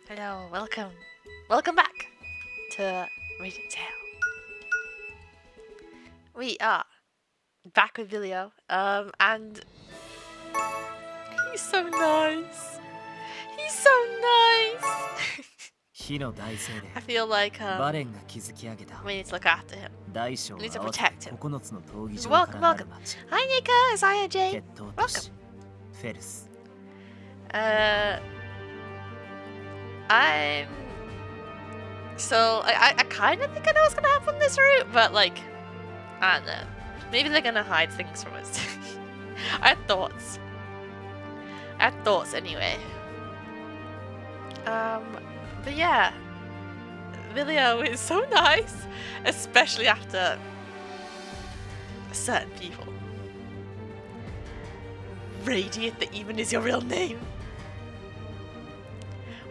Hello, welcome back to Radiant Tale. We are back with Vilio, and he's so nice. He's so nice. I feel like we need to look after him. We need to protect him. Welcome. Hi Nika, Isaiah J. Welcome. I kind of think I know what's gonna happen this route, but like, I don't know. Maybe they're gonna hide things from us. I had thoughts. Anyway. But yeah, Vilio is so nice, especially after certain people. Radiant, that even is your real name.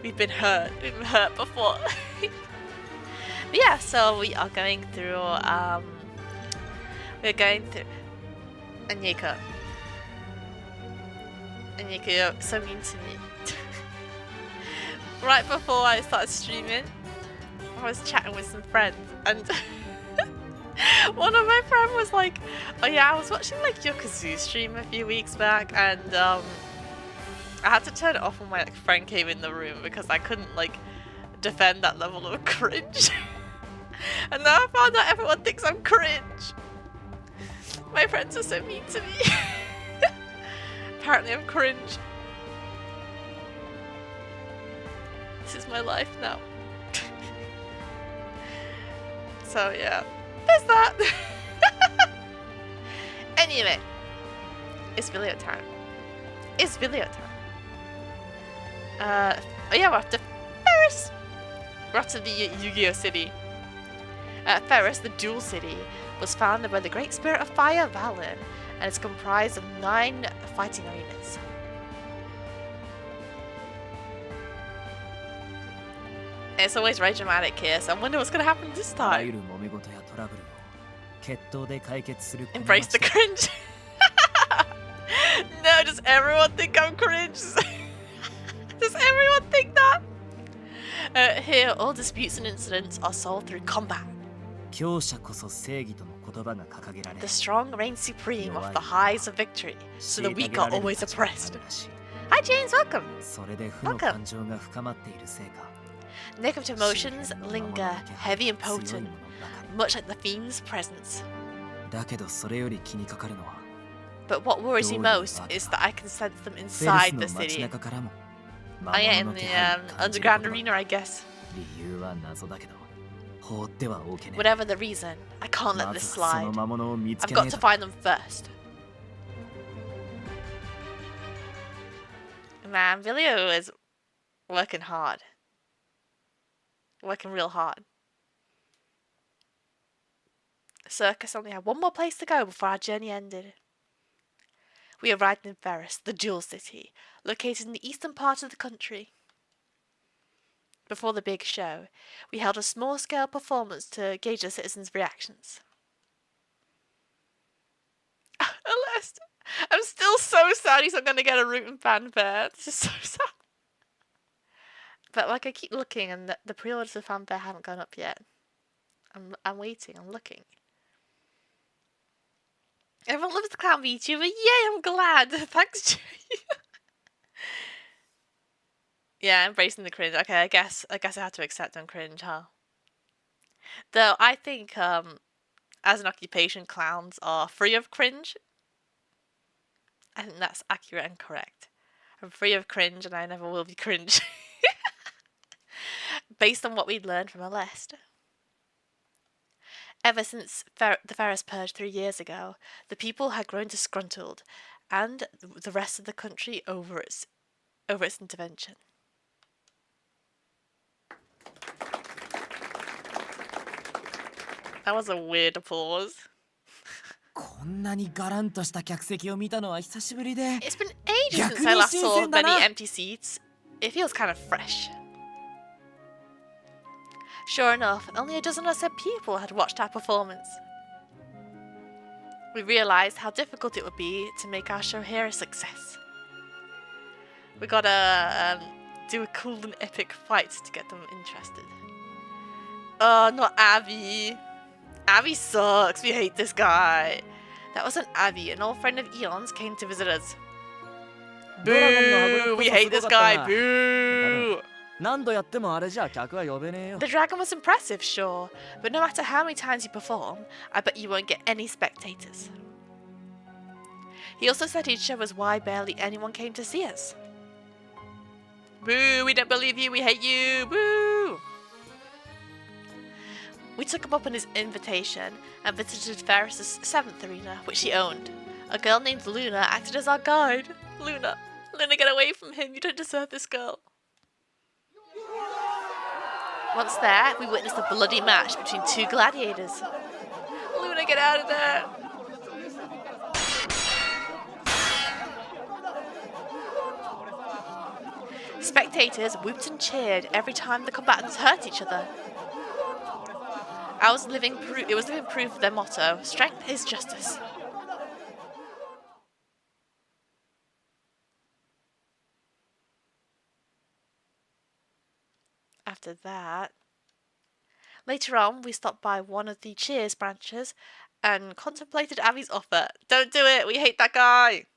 We've been hurt before. But yeah, so we are going through, Anyika, you're so mean to me. Right before I started streaming, I was chatting with some friends, and one of my friends was like, oh yeah, I was watching like your Kazoo stream a few weeks back, and I had to turn it off when my friend came in the room because I couldn't like defend that level of cringe. And now I found out everyone thinks I'm cringe. My friends are so mean to me. Apparently I'm cringe. This is my life now. So yeah, there's that. Anyway, it's video time. Oh yeah, we're off to Ferris. We're off to the Yu-Gi-Oh city. Ferris, the dual city, was founded by the great spirit of fire, Valin, and it's comprised of 9 fighting arenas. It's always very dramatic here, so I wonder what's going to happen this time. Embrace the cringe. No, does everyone think I'm cringe? Does everyone think that? Here, all disputes and incidents are solved through combat. The strong reign supreme of the highs of victory, so the weak are always oppressed. Hi James, welcome. Negative emotions linger, heavy and potent, much like the fiend's presence. But what worries me most is that I can sense them inside the city. Oh yeah, in the underground arena, I guess. Whatever the reason, I can't let this slide. I've got to find them first. Man, Vilio is working hard. Working real hard. Circus only had one more place to go before our journey ended. We arrived in Cirrus, the Jewel City, located in the eastern part of the country. Before the big show, we held a small-scale performance to gauge the citizens' reactions. Alas, I'm still so sad he's not going to get a Rootin' fanfare. This is so sad. But like, I keep looking, and the pre-orders for fanfare haven't gone up yet. I'm waiting. I'm looking. Everyone loves the clown VTuber. Yay! I'm glad. Thanks, Jay. Yeah, embracing the cringe. Okay, I guess I have to accept I'm cringe, huh? Though I think, as an occupation, clowns are free of cringe. I think that's accurate and correct. I'm free of cringe, and I never will be cringe. Based on what we'd learned from Aleste. Ever since the Cirrus purge 3 years ago, the people had grown disgruntled, and the rest of the country over its intervention. That was a weird applause. It's been ages since I last saw many empty seats. It feels kind of fresh. Sure enough, only a dozen or so people had watched our performance. We realised how difficult it would be to make our show here a success. We gotta do a cool and epic fight to get them interested. Oh, not Abby. Abby sucks. We hate this guy. That wasn't Abby. An old friend of Eon's came to visit us. Boo! We hate this guy. Boo! The dragon was impressive, sure, but no matter how many times you perform, I bet you won't get any spectators. He also said he'd show us why barely anyone came to see us. Boo! We don't believe you. We hate you. Boo! We took him up on his invitation and visited Ferris's 7th arena, which he owned. A girl named Luna acted as our guide. Luna, get away from him. You don't deserve this girl. Once there, we witnessed a bloody match between 2 gladiators. Luna, get out of there! Spectators whooped and cheered every time the combatants hurt each other. It was living proof of their motto, strength is justice. After that, later on, we stopped by one of the Cheers branches and contemplated Abby's offer. Don't do it! We hate that guy!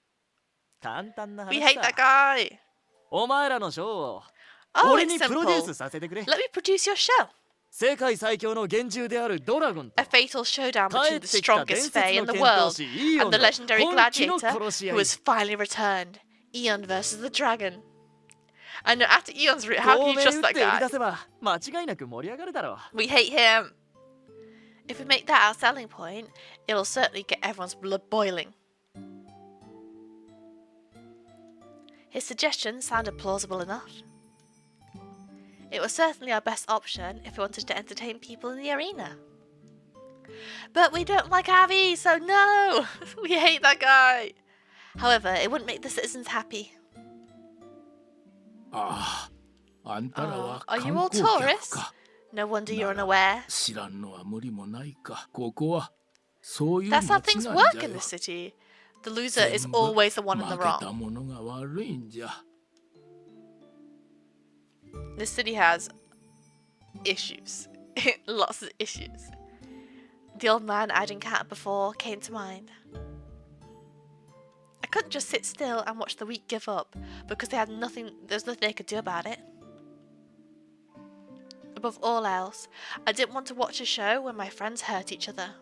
We hate that guy! Oh, it's simple. Let me produce your show. A fatal showdown between the strongest Fae in the world and the legendary gladiator who has finally returned. Eon versus the dragon. I know, after Eon's route, how can you trust that guy? We hate him. If we make that our selling point, it'll certainly get everyone's blood boiling. His suggestion sounded plausible enough. It was certainly our best option if we wanted to entertain people in the arena. But we don't like Abby, so no! We hate that guy. However, it wouldn't make the citizens happy. Are you all tourists? No wonder you're unaware. That's how things work in this city. The loser is always the one in the wrong. This city has issues. Lots of issues. The old man I'd encountered before came to mind. I couldn't just sit still and watch the weak give up because there's nothing they could do about it. Above all else, I didn't want to watch a show where my friends hurt each other.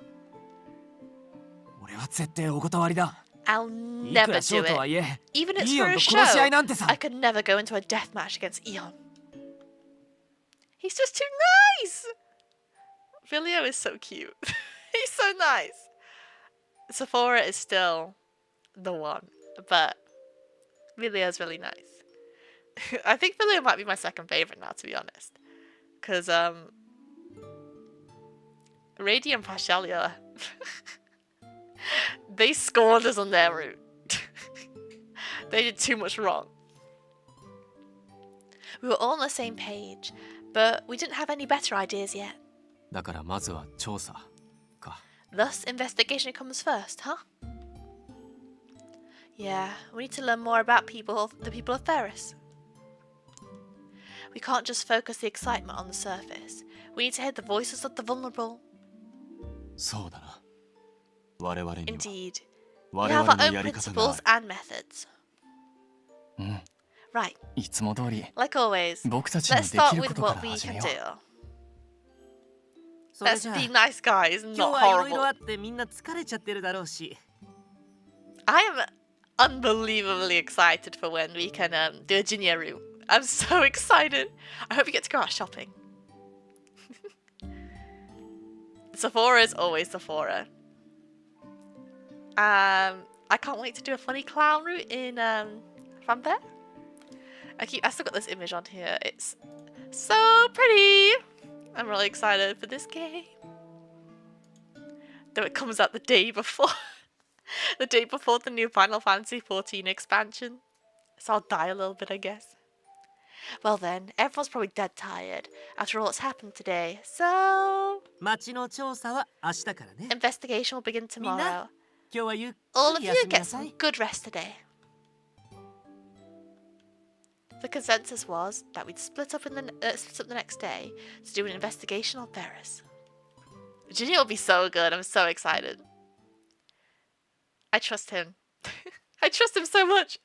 I'll never do it. Even if it's for a show, I could never go into a death match against Eon. He's just too nice! Vilio is so cute. He's so nice. Sephora is still the one, but Vilio's really nice. I think Vilio might be my second favourite now, to be honest. Because, Radi and Pashalia, they scorned us on their route. They did too much wrong. We were all on the same page, but we didn't have any better ideas yet. だからまずは調査か。 Thus, investigation comes first, huh? Yeah, we need to learn more about the people of Cirrus. We can't just focus the excitement on the surface. We need to hear the voices of the vulnerable. そうだな。我々には Indeed. We 我 have 々 our の own やり方が principles ある。 and methods. うん。 Right, いつも通り like always, 僕たちに let's で start きるこ with とから what we 始 can めよ do. それ Let's じゃあ be nice guys, 今日 not はいろいろ horrible. あってみんな疲れちゃってるだろうし I am unbelievably excited for when we can do a Jinyaru. I'm so excited. I hope we get to go out shopping. Sephora is always Sephora. I can't wait to do a funny clown route in Fanfare. I still got this image on here. It's so pretty. I'm really excited for this game. Though it comes out the day before. The day before the new Final Fantasy XIV expansion. So I'll die a little bit, I guess. Well then, everyone's probably dead tired after all that's happened today. So 町の調査は明日からね investigation will begin tomorrow. 今日はゆっ All く of り you 休み get なさ some い good rest today. The consensus was that we'd split up the next day to do an investigation on Cirrus. Ginny will be so good. I'm so excited. I trust him. I trust him so much.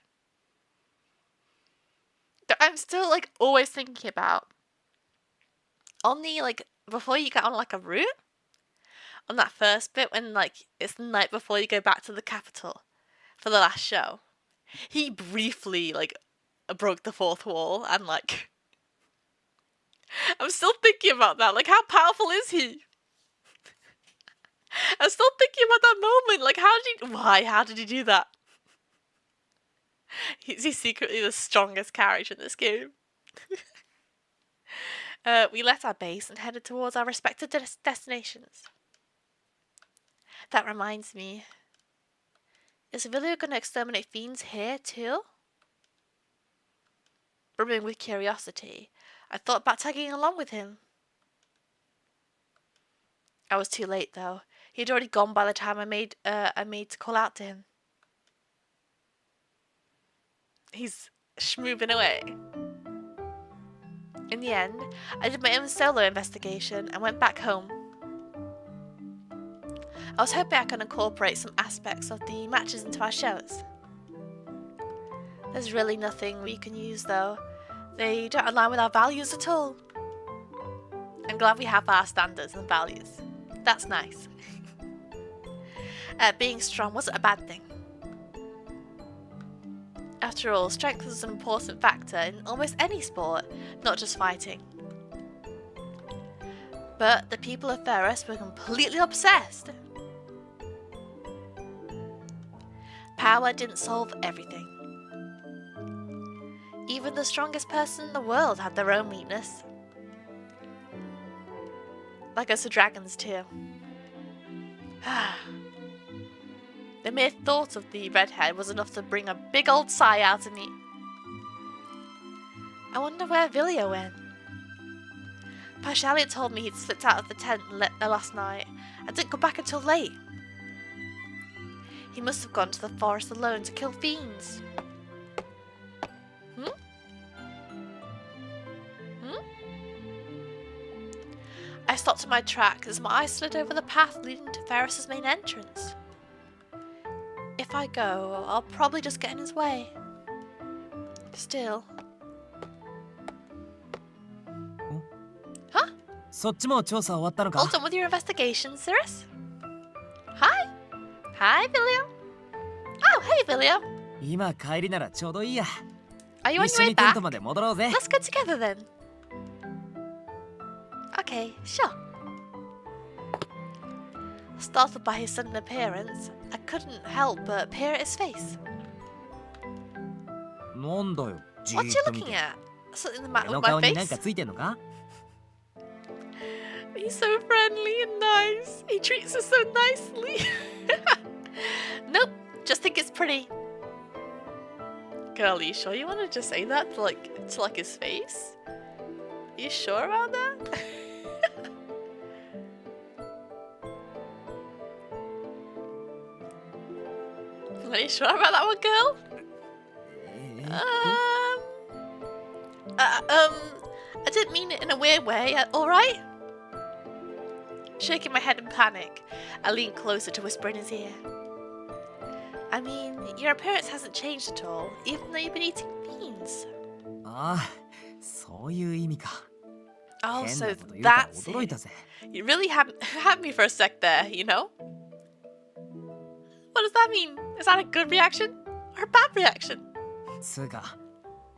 But I'm still like always thinking about on the like before you get on like a route on that first bit when like it's the night before you go back to the capital for the last show. He briefly like broke the fourth wall and like I'm still thinking about that. Like, how powerful is he? I'm still thinking about that moment. Like, how did he do that? He's secretly the strongest character in this game. We left our base and headed towards our respective destinations. That reminds me. Is Vilio going to exterminate fiends here too? Brimming with curiosity, I thought about tagging along with him. I was too late though. He'd already gone by the time I made to call out to him. He's schmooving away. In the end, I did my own solo investigation and went back home. I was hoping I could incorporate some aspects of the matches into our shows. There's really nothing we can use though. They don't align with our values at all. I'm glad we have our standards and values. That's nice. Being strong wasn't a bad thing. After all, strength is an important factor in almost any sport, not just fighting. But the people of Cirrus were completely obsessed. Power didn't solve everything. Even the strongest person in the world had their own weakness. That goes for dragons too. The mere thought of the redhead was enough to bring a big old sigh out of me. I wonder where Vilio went. Pashalia told me he'd slipped out of the tent last night and didn't come back until late. He must have gone to the forest alone to kill fiends. I stopped in my tracks as my eyes slid over the path leading to Ferris's main entrance. If I go, I'll probably just get in his way. Still. Huh? そっちも調査終わったのか All done with your investigation, Cirrus? Hi. Hi, Vilio. Oh, hey, Vilio. 今帰りならちょうどいいや Are you on 一 your 緒 way にテン back? トまで戻ろうぜ Let's go together then. Okay, sure. Startled by his sudden appearance, I couldn't help but peer at his face. なんだよじ What ー you っと見 looking て at? Something 俺 with の my 顔になんか face? ついてんのか He's so friendly and nice. He treats us so nicely. Nope, just think it's pretty. Girl, are you sure you want to just say that to like his face? Are you sure about that? Are you sure about that one, girl? I didn't mean it in a weird way, alright? Shaking my head in panic, I leaned closer to whisper in his ear. I mean, your appearance hasn't changed at all, even though you've been eating beans. Ah, そういう意味か。 Oh, so 変なこと言うから that's 驚い it. たぜ。 You really had me for a sec there, you know? What does that mean? Is that a good reaction or a bad reaction? つうか、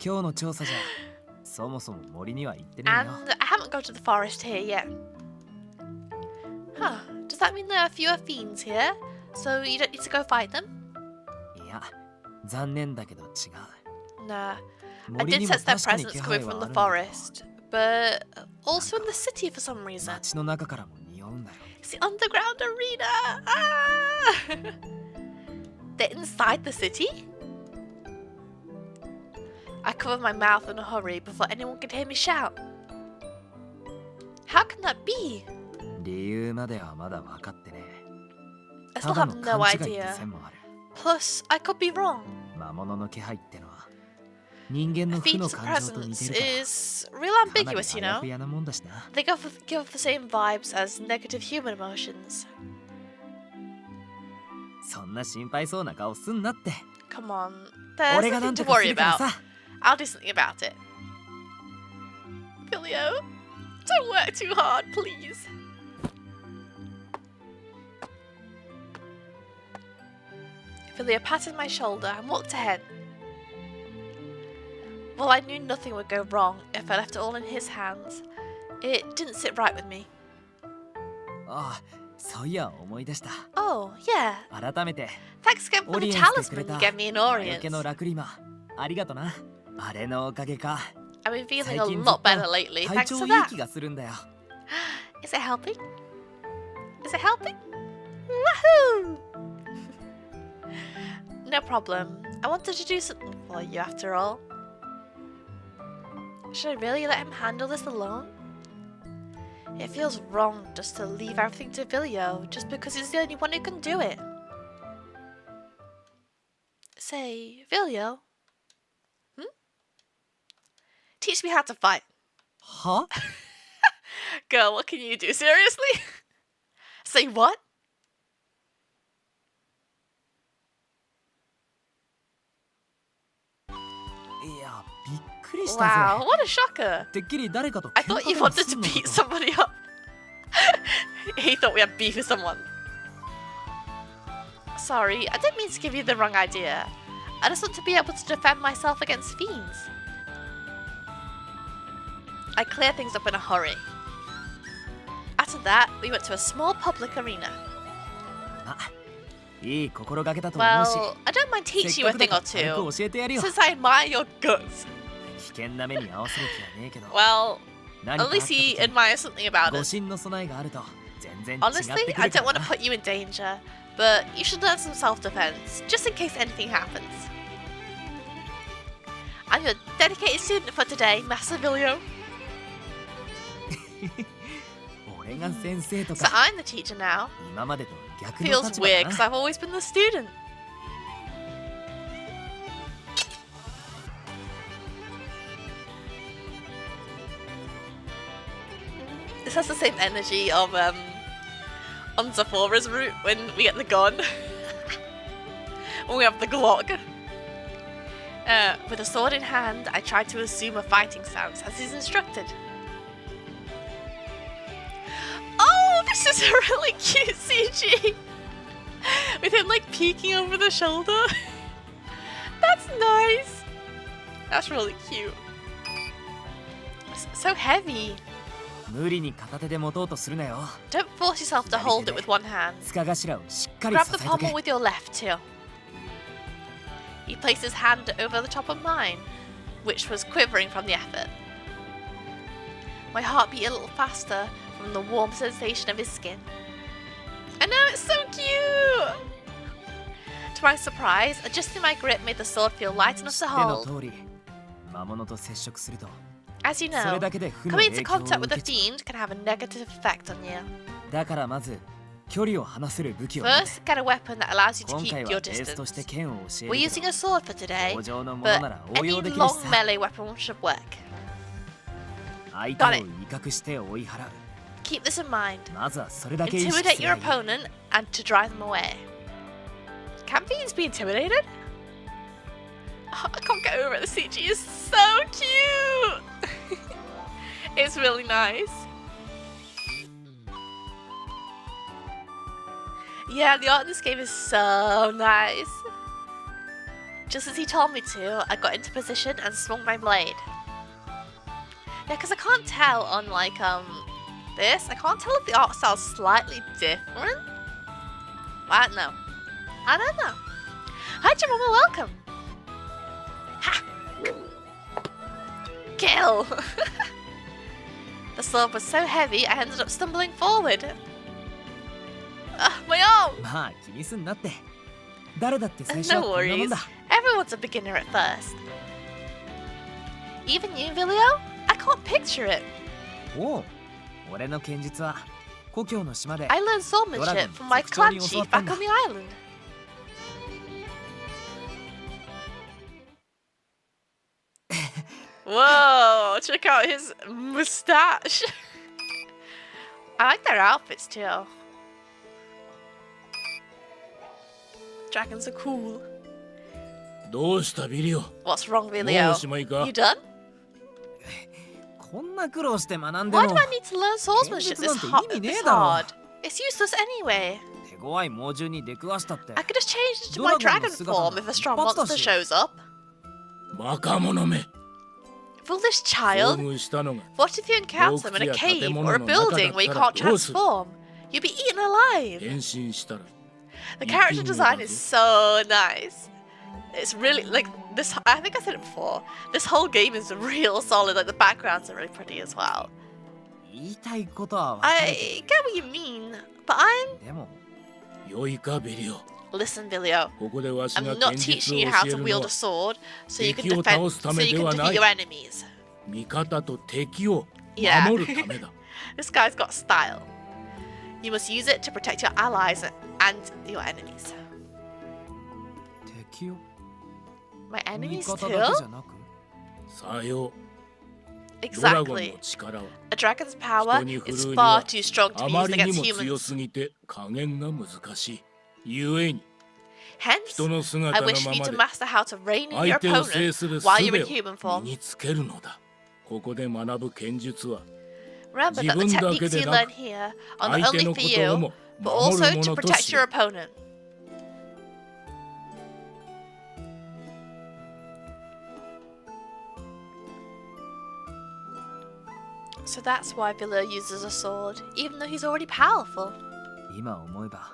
今日の調査じゃ、そもそも森には行ってねえよ。 And I haven't gone to the forest here yet. Huh, does that mean there are fewer fiends here? So you don't need to go fight them? いや、残念だけど違う。 Nah, I 森 did にも sense their 確かに presence 気 coming 配 from はあ the るんだけど、 forest, but also in the city for some reason. 街の中からも匂うんだよ。 It's the underground arena! Ah! They're inside the city? I covered my mouth in a hurry before anyone could hear me shout. How can that be? 理由まではまだ分かってね I え。 still ただ have の no 勘違いって idea. 線もある。 Plus, I could be wrong. 魔物の気配ってのは人間 A の負の fiend's 感情と似て presence るから。 is real かなり ambiguous, you あや know? ふやなもんだしな。 They give off the same vibes as negative human emotions. そんな心配そうな顔すんなって。 Come on, there's 俺がな nothing ん to とかす worry るから about. さ。 I'll do something about it. Filio, don't work too hard, please. Filio patted my shoulder and walked ahead. Well, I knew nothing would go wrong if I left it all in his hands. It didn't sit right with me. ああ、そういや思い出した。 Oh, yeah. 改めて Thanks again オ for リ the エンスしてくれ talisman た you gave me in 魔除 Orient. けのラクリマ。ありがとな。あれのおかげか。 I've been feeling 最 a 近ずっ lot と better lately 体 thanks 調 to いい that. 気がするんだよ。 Is it helping? Is it helping? Woohoo! No problem. I wanted to do something for you after all. Should I really let him handle this alone? It feels wrong just to leave everything to Vilio just because he's the only one who can do it. Say, Vilio? Teach me how to fight. は Girl, what can you do? Seriously? Say what? いや、びっくりしたぜ。 Wow, what a shocker. てっきり誰かと I 喧嘩 thought you でも wanted す to んのか beat と。 somebody up. He thought we had beef with someone. Sorry, I didn't mean to give you the wrong idea. I just want to be able to defend myself against fiends. I cleared things up in a hurry. After that, we went to a small public arena. まあ、いい心がけだと思うし。 Well, I don't mind せ teaching っ you a かくだ thing か or ら軽 two, く教えてやるよ。 since I admire your guts. 危険な目に合わせる気はねえけど。 Well, 何かあ at った least 時 he admires something about 護 us. 身の備えがあると全然違って Honestly, く I るか don't ら want to な。 put you in danger, but you should learn some self-defense, just in case anything happens. I'm your dedicated student for today, Master Vilio. 俺が先生と So か I'm the teacher now. 今までと逆の Feels 立場 weird だ because な。 I've always been the student. This has the same energy of Unsafora's route when we get the gun. When we have the Glock. With a sword in hand, I tried to assume a fighting stance as he's instructed. Oh, this is a really cute CG! With him like peeking over the shoulder. That's nice! That's really cute. It's so heavy. 無理に片手で持とうとするなよ。 Don't force yourself to hold it with one hand. 塚頭をしっかり Grab 支 the えとけ pommel。with your left too. He placed his hand over the top of mine, which was quivering from the effort. My heart beat a little faster from the warm sensation of his skin. I know, it's so cute! To my surprise, adjusting my grip made the sword feel light enough to 知っての hold. 通り魔物と接触すると As you それ know, だけで負の coming 影 into 響を contact 受 with a けちゃう fiend can have a negative effect on you. だからまず距離を離せる武器を持て First, get a weapon that allows you to 今 keep 回 your はベースとして distance. 剣を教え We're る using け a ど sword for today, 棒状のものな but ら応 any 用できる long しさ melee weapon should work. 相手を威嚇して追い払う Keep this in mind. まずはそれだけ意識 Intimidate す your ればいい opponent and to drive them away. Can fiends be intimidated? Oh, I can't get over it. The CG is so cute. It's really nice. Yeah, the art in this game is so nice. Just as he told me to, I got into position and swung my blade. Yeah, because I can't tell on like this. I can't tell if the art style's slightly different. I don't know. I don't know. Hi, Jerome, welcome. Ha! Kill! The sword was so heavy, I ended up stumbling forward. My arm! まあ気にすんなって誰だって最初は No こんなもん worries. だ Everyone's a beginner at first. Even you, Vilio? I can't picture it. おう俺の剣術は故郷の島で I learned swordsmanship from my clan chief back on the island. Whoa, check out his mustache. I like their outfits too. Dragons are cool. どうしたビリオ What's wrong, もう Vilio? おしまいか You done? こんな苦労して学んで Why も do I need to learn swordsmanship this, this hard? It's useless anyway. 手強い猛獣に出くわしたって I could just change into my dragon form if a strong monster shows up. バカ者め Foolish 遭 child. 遇したのが What if you encounter them in a cave or a building where you can't transform? You'll be eaten alive. 変身したら The character design is so nice. It's really like this. I think I said it before. This whole game is real solid. Like the backgrounds are really pretty as well. 言いたいことは分かる I get what you mean, but I'm. けどでも良いかビリオ Listen, Vilio. ここでわしが I'm not 剣術 teaching を you 教 how え to るの wield は a sword so you can 敵を defend, 倒すため so you で can はな defeat い your enemies. 味方と敵を Yeah. 守るためだ This guy's got style. You must use it to protect your allies and your enemies. 敵を My 味 enemies 方 too? だけじゃなくさよドラゴン Exactly. の力は A dragon's power 人に振る is うに far は too strong to あ be ま used りに against も強 humans. すぎて加減が難しいゆえに Hence, 人の I 姿の wish ま for you ま to で master how to reign in your 相手を制 opponent する術 while you're を in human form. 身につけるのだここで学ぶ剣術は Remember that the 自分だけ techniques で you な learn く here are not 相手 only の for ことを you, も but 守 also るも to のと protect し your よ opponent. So that's why Villa uses a sword, even though he's already powerful. 今思えば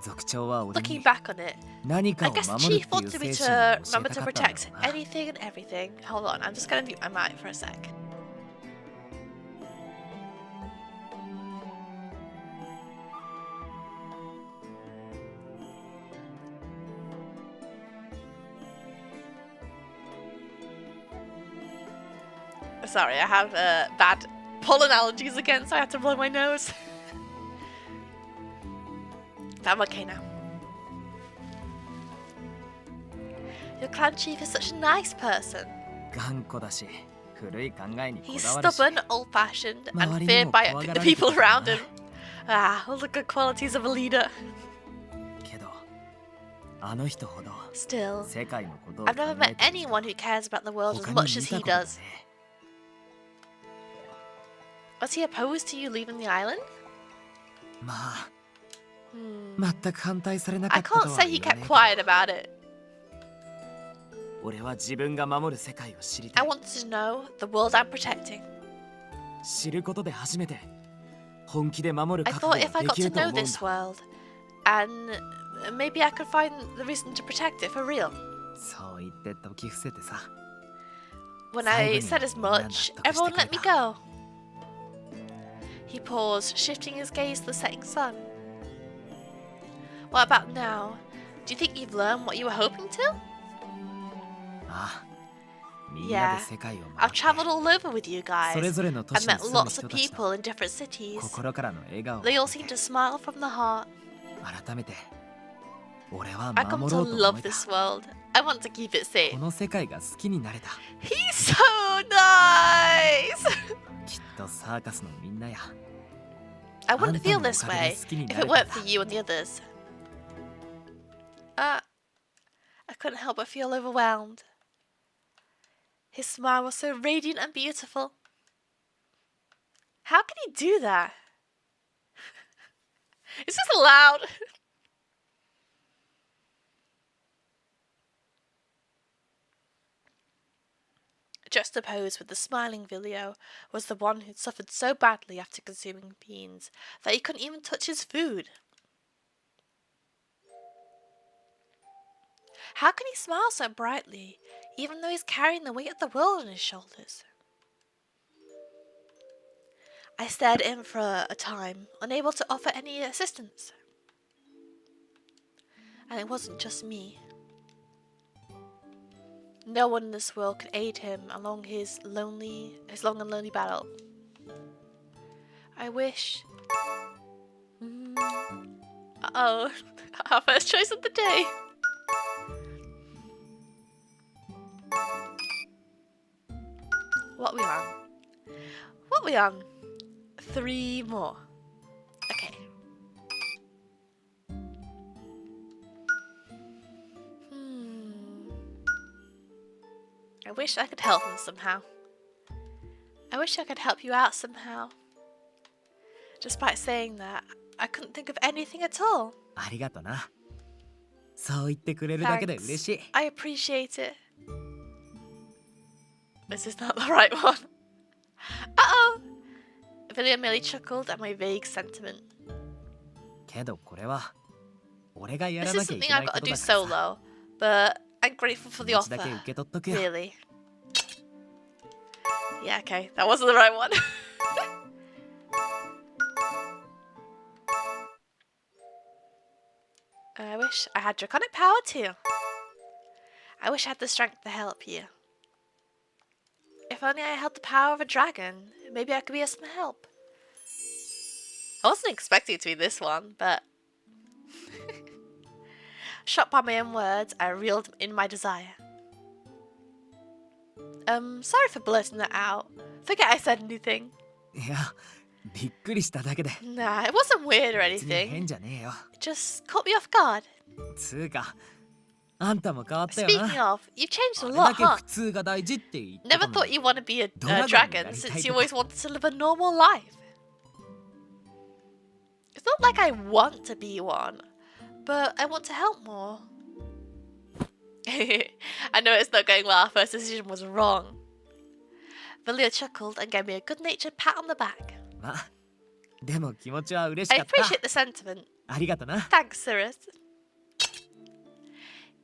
族長は俺 Looking に back on it, 何か I を guess the 守る chief っていう wanted me 精 to 神を教 remember えた to かったんだ protect ろうな anything and everything. Hold on, I'm just gonna mute my mic for a sec. Sorry, I have bad pollen allergies again, so I had to blow my nose. But I'm okay now. Your clan chief is such a nice person. 頑固だし古い考えにこ He's だわるし stubborn, old-fashioned, and 周りに feared も by 怖が the られて people きた around な him. Ah, all the good qualities of a leader. けどあの人ほど Still, 世界のことを I've 考 never え met て anyone who cares about the world as 他に much 見 as た he ことがね does. Was he opposed to you leaving the island? まあ Hmm. 全く反対されなか I ったとは can't 言 say わ he ね kept え quiet about it. 俺は自分が守る世界を知りた I い wanted to know the world I'm protecting. 知ることで初めて本気で守る I 覚悟 thought if I がで got き to ると know 思うん this だ world, and maybe I could find the reason to protect it for real. そう言って解き伏せてさ When I said as much, everyone let me go. He paused, shifting his gaze to the setting sun. What about now? Do you think you've learned what you were hoping to? ああ、みんな Yeah. で世界を I've 回って traveled all over with you それ guys. ぞれの都 I've 市に met 住む lots 人 of たちの people in different cities. 心からの笑顔を They all 見 seem て to smile from the heart. 改めて俺は I come 守 to ろうと love 思えた this world. I want to keep it こ safe. の世界が好きになれた He's so nice! きっとサーカスのみんなや I wouldn't あんた feel のお this かげ way で好きに if な it れた weren't んだ for you and the others. I couldn't help but feel overwhelmed. His smile was so radiant and beautiful. How can he do that? Is this allowed? Juxtaposed with the smiling Vilio was the one who'd suffered so badly after consuming beans that he couldn't even touch his food. How can he smile so brightly, even though he's carrying the weight of the world on his shoulders? I stared at him for a time, unable to offer any assistance. And it wasn't just me. No one in this world could aid him along his long and lonely battle. I wish... Uh-oh, our first choice of the day. What are we on? What are we on? 3 more. Okay. I wish I could help him somehow. I wish I could help you out somehow. Despite saying that, I couldn't think of anything at all. ありがとなそう言ってくれるだけで Thanks. 嬉しい I appreciate it. This is not the right one. Uh-oh! Villia merely chuckled at my vague sentiment. けどこれは俺がや This ら is なきゃい something けな I've いこ got と to だ do からさ solo, but I'm grateful for 気 the 持ちだ offer. け受け取っとくよ Really. Yeah, okay. That wasn't the right one. I wish I had draconic power too. I wish I had the strength to help you. If only I held the power of a dragon, maybe I could be of some help. I wasn't expecting it to be this one, but... Shocked by my own words, I reeled in my desire. Sorry for blurting that out. Forget I said anything. いやびっくりしただけで Nah, it wasn't weird or 別に変 anything. じゃねえよ It just caught me off guard. つうかあんたも変わったよな Speaking of, you've changed あ a れだ lot, け huh? 普通が大事って言って Never たの thought に you'd want to be a Dragon dragonになりたい since と you か always wanted to live a normal life. It's not like I want to be one, but I want to help more. I know it's not going well. Our first decision was wrong. Villia chuckled and gave me a good-natured pat on the back. まあでも気持ちは嬉し I かった appreciate the sentiment. ありがとな Thanks, Cirrus.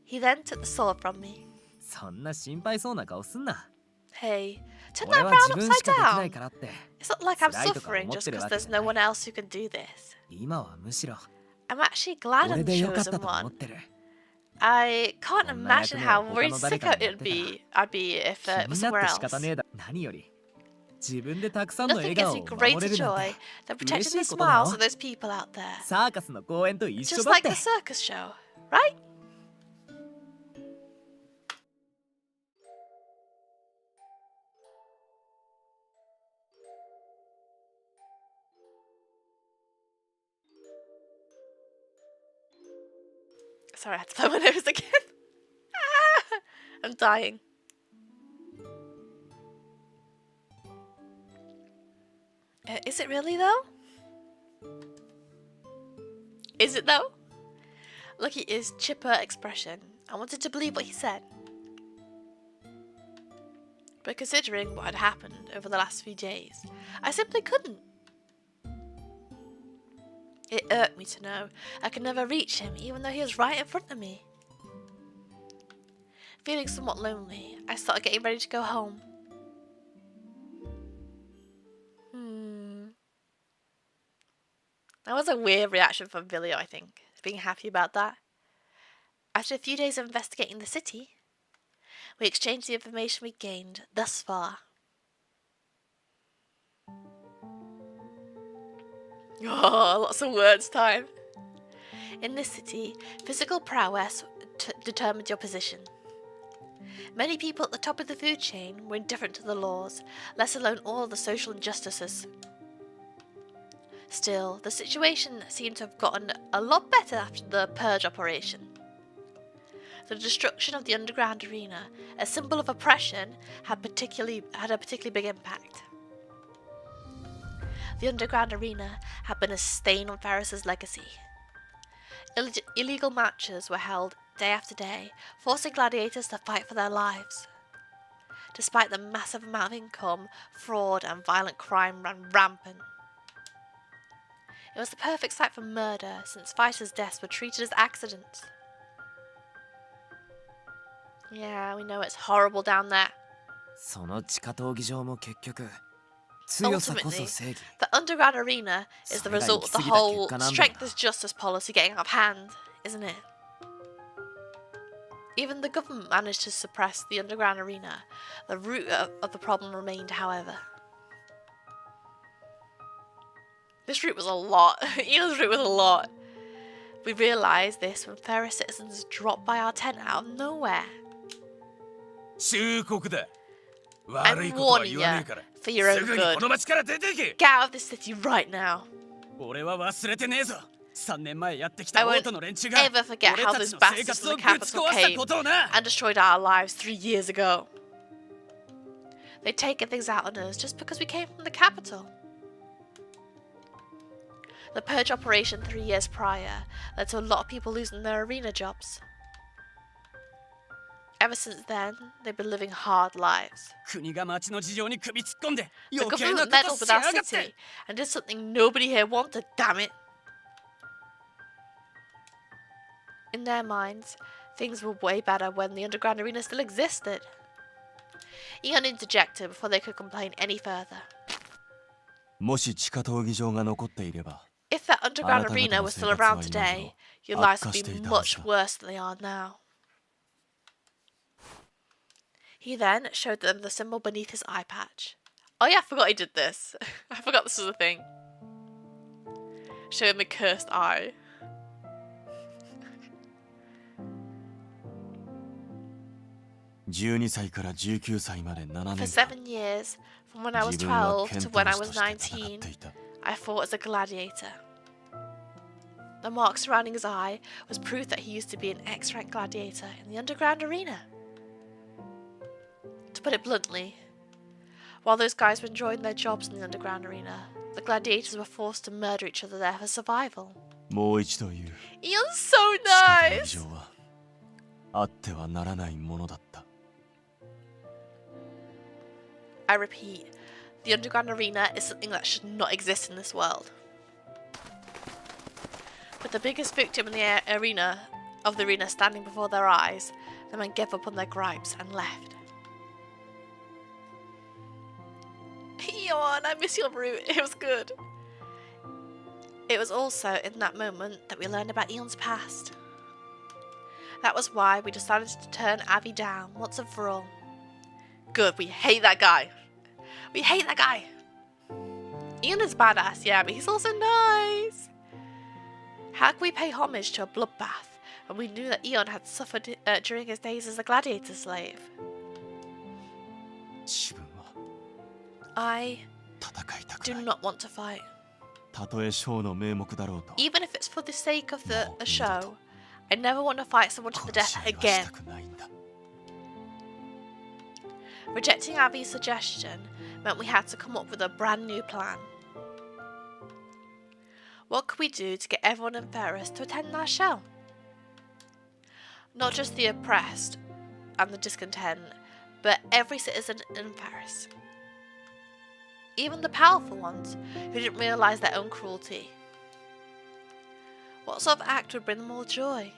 He then took the sword from me. そんな心配そうな顔すんな Hey, turn 俺 that は frown 自分し upside かできない down. からって It's not like I'm 辛いとか suffering 思っ just てる because わけ there's じゃない no one else who can do this. 今はむしろ I'm actually glad 俺 I'm で the よかった chosen と思っ one. てる I can't こんな imagine 役目は how 他 worried の誰 sick かにや I'd ってたら I'd be if 気 it was になっ somewhere て仕方 else. ねえだ何より自分でたくさんの Nothing 笑 gives 顔 me を守 greater れるなん joy て than protecting the 嬉しいことだよ。 smiles of those people out there. サーカスの公演と一緒 Just だっ like て the circus show, right? Sorry, I had to blow my nose again. Ah, I'm dying. Is it really though? Is it though? Look at his chipper expression. I wanted to believe what he said. But considering what had happened over the last few days, I simply couldn't. It irked me to know I could never reach him even though he was right in front of me. Feeling somewhat lonely, I started getting ready to go home. That was a weird reaction from Vilio, I think. Being happy about that. After a few days of investigating the city, we exchanged the information we gained thus far. Oh, lots of words time. In this city, physical prowess determined your position. Many people at the top of the food chain were indifferent to the laws, let alone all the social injustices. Still, the situation seemed to have gotten a lot better after the purge operation. The destruction of the underground arena, a symbol of oppression, had a particularly big impact. The underground arena had been a stain on Ferris's legacy. Illegal matches were held day after day, forcing gladiators to fight for their lives. Despite the massive amount of income, fraud and violent crime ran rampant. It was the perfect site for murder, since fighters' deaths were treated as accidents. Yeah, we know it's horrible down there. その地下闘技場も結局強さこそ Ultimately, 正義 the underground arena is the result of the whole strength is justice policy getting out of hand, isn't it? Even the government managed to suppress the underground arena. The root of the problem remained, however. This route was a lot. Eon's route was a lot. We realised this when Ferris citizens dropped by our tent out of nowhere. 忠告だ。 I'm 悪いことは warning 言わね you えから。 for your す own ぐにこ good. の町から出ていけ。 Get out of this city right now. 俺は忘れてねえぞ。3年前やってき I た王 won't 都の連中が ever forget 俺 how た those ちの生 bastards 活 from を the ぶち capital 壊した came ことをな。 and destroyed our lives 3 years ago. They'd taken things out on us just because we came from the capital. The purge operation 3 years prior led to a lot of people losing their arena jobs. Ever since then, they've been living hard lives. 国が町の事情に首突っ込んで The 余計な government こと meddled し with や our がっ city て。 and did something nobody here wanted, damn it. In their minds, things were way better when the underground arena still existed. Eon interjected before they could complain any further. もし地下闘技場が残っていれば If that underground あなた方 arena の was 生 still 活は around 今頃 today, your lives would 悪化して be いたはず much だ。 worse than they are now. He then showed them the symbol beneath his eye patch. Oh yeah, I forgot he did this. I forgot this was a thing. Show him the cursed eye. For 歳から19歳まで7 For 年間 7 years, from when I was 自分は 12 to 剣 when I 闘 was 士として戦っ 19, ていた。 I fought as a gladiator. The mark surrounding his eye was proof that he used to be an X-rank gladiator in the underground arena. To put it bluntly, while those guys were enjoying their jobs in the underground arena, the gladiators were forced to murder each other there for survival. もう一度言う。 Eon's so 地下闘 nice! 技場はあってはならないものだった。 I repeat, the underground arena is something that should not exist in this world. With the biggest victim in the arena standing before their eyes, the men gave up on their gripes and left. Eon, I miss your route. It was good. It was also in that moment that we learned about Eon's past. That was why we decided to turn Abby down once and for all. Good, we hate that guy. We hate that guy. Eon is badass, yeah, but he's also nice. How can we pay homage to a bloodbath when we knew that Eon had suffered during his days as a gladiator slave? 自分は I 戦いたく do ない。 not want to fight. たとえショーの名目だろうと。 Even if it's for the sake of the No, show, I never want to fight someone to こ the の death 試合はし again. たくないんだ。 Rejecting Abby's suggestion meant we had to come up with a brand new plan. What could we do to get everyone in Ferris to attend our show? Not just the oppressed and the discontent, but every citizen in Ferris. Even the powerful ones who didn't realise their own cruelty. What sort of act would bring them all joy?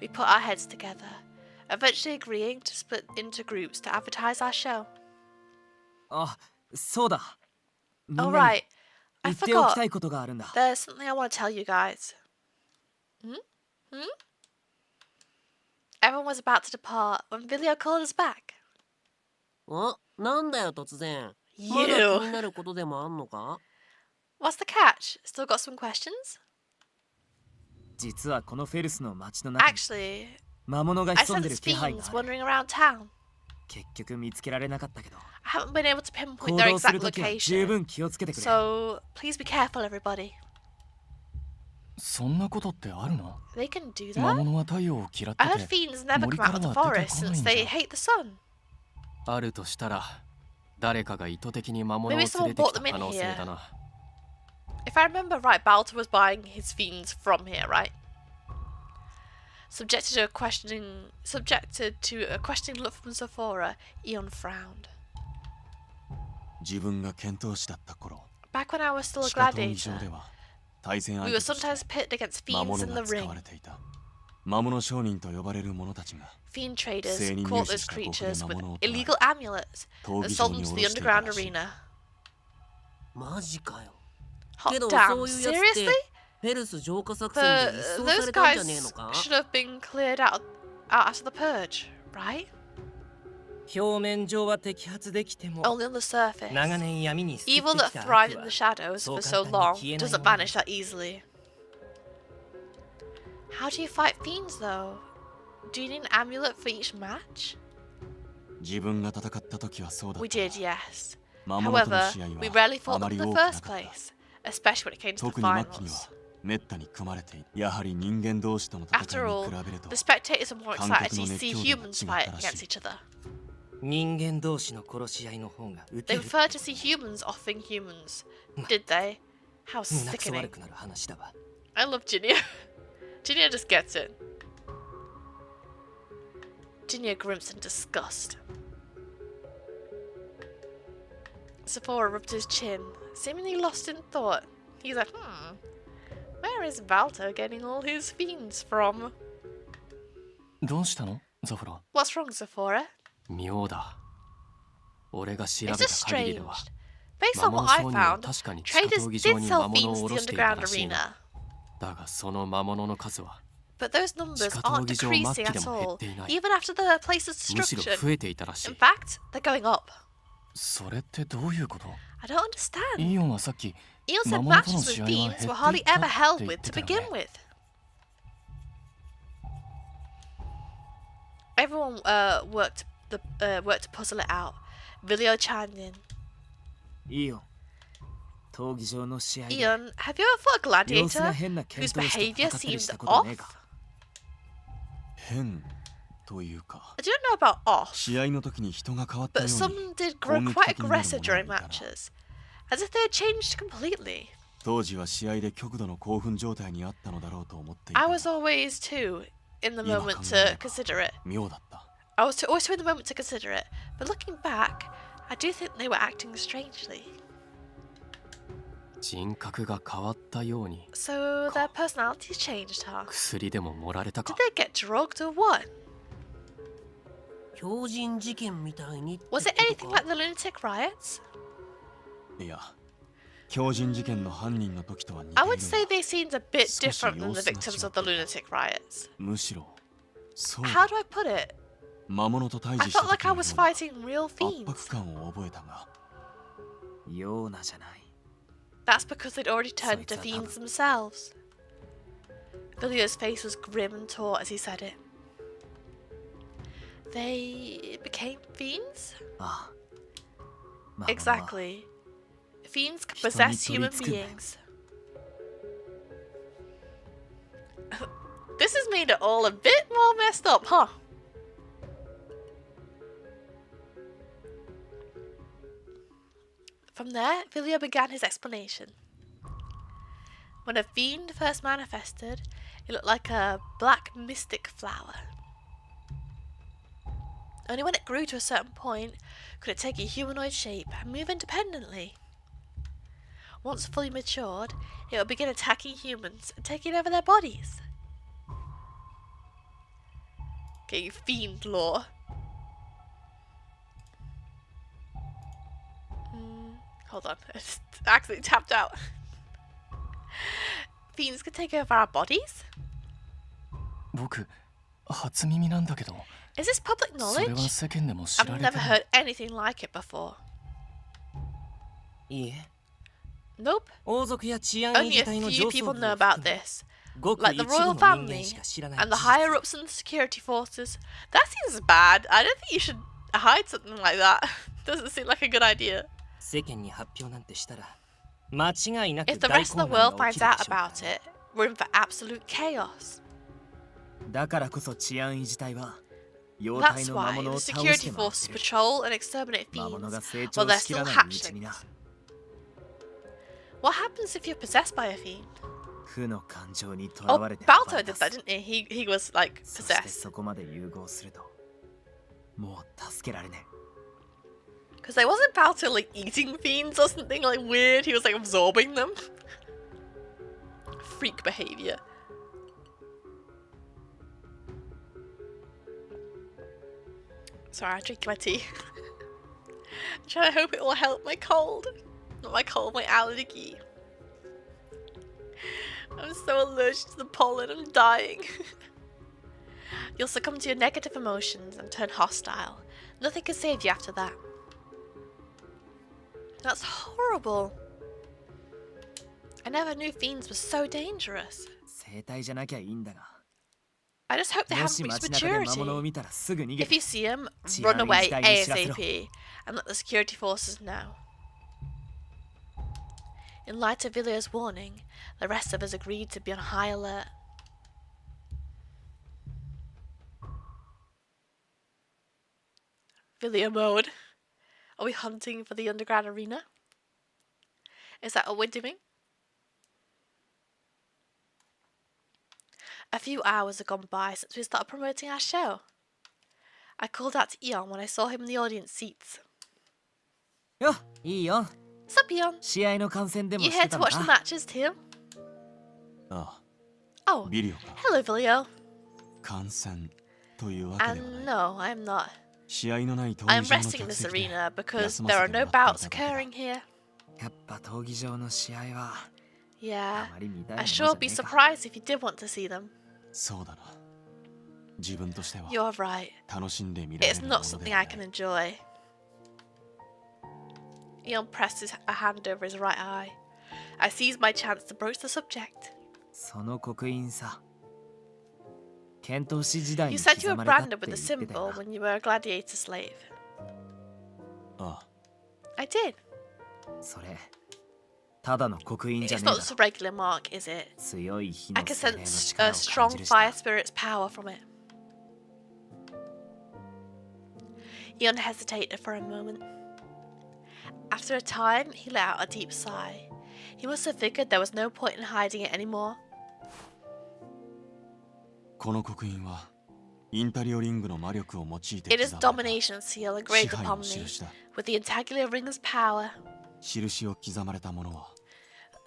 We put our heads together, eventually agreeing to split into groups to advertise our show. あ、そうだ。みんなに Alright, I 言っておき forgot. たいことがあるんだ。 There's something I want to tell you guys. Everyone was about to depart when Vilio called us back. なんだよ突然。まだ気 You. になることでもあんのか？ What's the catch? Still got some questions? 実はこのフェルスの街の中に Actually, 魔物が I 潜んでる sense 気配が fiends ある。 wandering around town. 結局見つけられなかったけど、 I haven't been able to pinpoint 行 their 動す exact るときは十 location. 分気をつけてくれ。 So, please be careful, everybody. そんなことってあるの？ They can do 魔 that? 物は太陽を嫌って I heard て fiends never 森 come か out ら of the は出て forest こない since んじゃ。 they hate the sun. あるとしたら誰かが意図的に魔物を Maybe 連 someone れて brought きた them in 可能性 here. だな。 If I remember right, Baltor was buying his fiends from here, right? Subjected to a questioning look from Sephora, Eon frowned. 自分が剣闘士だった頃、 Back when I was still a 地下闘技 gladiator, 場では対戦 we 相 were 手として sometimes pitted against 魔 fiends 物 in が the 使 ring. われていた。魔物商人と呼ばれる者たちが Fiend 不 traders 正に入 caught 手 those した呉服 creatures で魔 with 物を捕らえ illegal amulets 闘 and 技 sold 場 them に to 下 the ろしていた underground らしい。 arena. マジかよ。 Hot けど damn, そういうやつっ seriously? てフェルス浄化作戦で一掃さ Those れたんじゃねえ guys のか？ should have been cleared out after the purge, right? 表面上は摘発できても Only on the surface. 長年闇に捨てて Evil き that た thrived 悪 in は the shadows そう for 簡 so 単に long 消えない doesn't ものなん vanish だ。 that easily. How do you fight fiends though? Do you need an amulet for each match? 自分が戦った時はそうだっ We た。 did, yes. 魔物との However, 試合 we は rarely あ fought ま them り in 多 the くな first かった。 place, especially when it came to the 特に末期には finals. めったに組まれている。やはり人間同士との戦 After い all, に比べると the spectators are more 観 excited 客 to の熱 see 狂度が humans 違 fight ったらし against い。 each other. 人間同士の殺し合いの方がウケ They る。 prefer to see humans offing humans. Did they? How 胸くそ sickening. 悪くなる話だわ。 I love Ginia. Ginia just gets it. Ginia grimaced in disgust. Sephora rubbed his chin, seemingly lost in thought. He's like, where is Balto getting all his fiends from? どうしたのザフラ？ What's wrong, Sephora? 妙だ。俺が調べ It's た just 限り strange. では、 Based 魔 on 物 what I 商人は found, 確かに地下 traders 闘技 did 場に sell 魔物を fiends 下 to ろ the していた underground らしいが、 arena. だがその魔物の数は But those numbers 地下 aren't 闘技場 decreasing 末期で at も減っ all, ていない。 even after the place's むしろ destruction. 増えていたらし In い。 fact, they're going up. それってどういうこと？ I don't understand. イオンはさっき Eon said 魔物との matches 試 with 合は fiends 減 were ってい hardly った ever って held 言っ with て to たよ begin ね。 with. Everyone worked to puzzle it out. Vilio chimed in. いいよ。闘技場の試合で Eon, have you ever fought a 様子が gladiator 変な剣 whose 闘士 behavior と戦ったり seemed したことねえ off? か？変というか、 I don't know about off, 試合の時に人が変わったよ but うに some did grow攻撃 quite 的になる aggressive 者が during いたな。 matches, as if they had changed completely. 当時は試合で極度の興奮状態にあったのだろうと思っていた I が。 was always too in the 今 moment 考えれ to ば consider it. 妙だった。 I was always too in the moment to consider it, but looking back, I do think they were acting strangely. 人格が変わったように。 So their personalities changed, huh? 薬でも盛られた Did か。 they get drugged or what? 標準事件みたいにってこ Was it と anything か？ like the lunatic riots? いや、狂人事件の犯人の時とは似てい I る would say が、 they seemed a bit 少し different than the 様子が victims of the 違ってい lunatic riots. むしろそう How do I put it? 魔物と対 I 峙した felt like 時 I の was ような fighting real 圧 fiends. 迫感を覚えたが、ようなじゃない。 That's because they'd already turned into So it's fiends a themselves. Villiers' face was grim and taut as he said it. They became fiends? ああ。魔物は Exactly. Fiends can 人に possess 取り human 付くんだよ。 beings. This has made it all a bit more messed up, huh? From there, Villia began his explanation. When a fiend first manifested, it looked like a black mystic flower. Only when it grew to a certain point could it take a humanoid shape and move independently. Once fully matured, it would begin attacking humans and taking over their bodies. Okay, you fiend lore. Hold on, I just accidentally tapped out. Fiends can take over our bodies? 僕初耳なんだけど、 Is this public それは knowledge? 世間でも知ら I've れて never る。 heard anything like it before. いいえ、 Nope. 王族や治安維 Only 持 a 隊の few 上層 people 部 know を about 含め this. ごく Like 一 the 部 royal の人間 family しか知らない and the 事実 higher ups in the security forces. That seems bad. I don't think you should hide something like that. Doesn't seem like a good idea. 世間に発表なんてしたら間違いなく If the 大 rest 混 of the 乱 world が起 finds きる out でしょうから about it, we're in for absolute chaos. だからこそ治安維持隊は妖体 That's の魔 why 物を the 倒 security して回っ forces てる。 patrol and exterminate 魔物が fiends 成 while 長 they're しきら still ないうちに hatchlings. な。 What happens if you're possessed by a fiend? 負の感情にとら Oh, われて Balto 暴れ出 did す that, didn't he? He was like そして possessed. そこまで融合するともう助けられね Because they wasn't Balto like eating fiends or something like weird. He was like absorbing them. Freak behavior. Sorry, I'm drinking my tea. I'm trying to hope it will help my cold. Not my cold, my allergy. I'm so allergic to the pollen, I'm dying. You'll succumb to your negative emotions and turn hostile. Nothing can save you after that. That's horrible. I never knew fiends were so dangerous. 生体じゃなきゃいいんだが I just hope they も haven't し reached 街中で魔物を maturity. 見たらすぐ逃げ If て you see them, Ci run away arrivi dai Cirrus. ASAP and let the security forces know. In light of Villiers' warning, the rest of us agreed to be on high alert. Villiers mode. Are we hunting for the underground arena? Is that what we're doing? A few hours have gone by since we started promoting our show. I called out to Eon when I saw him in the audience seats. よいいよ What's up, Eon? 試合の観戦でも You して here た to の watch the か matches too? あ Oh, あビリオか hello, Vilio. 観戦というわけでは And ない no, I'm not. 試合のない闘 I'm 技場の resting in 客 this 席で arena because 休ま there せ are て no もらっていた bouts だけだ occurring here. やっぱ闘技場の試合は Yeah, あまり見たい I ものじ sure ゃ would be ねえか surprised if you did want to see them. そうだな自分としては You're right. 楽しんで見られ It's るもの not で something は I ない can enjoy. Eon pressed a hand over his right eye. I seized my chance to broach the subject. その刻印さ剣闘士時代 You に said you 刻 were まれたって branded 言 with っ the てたよ symbol な when you were a gladiator slave. あ I did. それただの刻印じゃ It's ねえ not だ just ろ a regular mark, is it? 強い火 I の can 精霊の sense 力 a を strong 感じるし fire な spirit's power from it. Eon hesitated for a moment. After a time, he let out a deep sigh. He must have figured there was no point in hiding it anymore. この刻印はインタリオリングの魔力を用いて It is 刻まれた domination seal 支 engraved 配 upon の me 印だ with the Intagular Ring's power. 印を刻まれたものは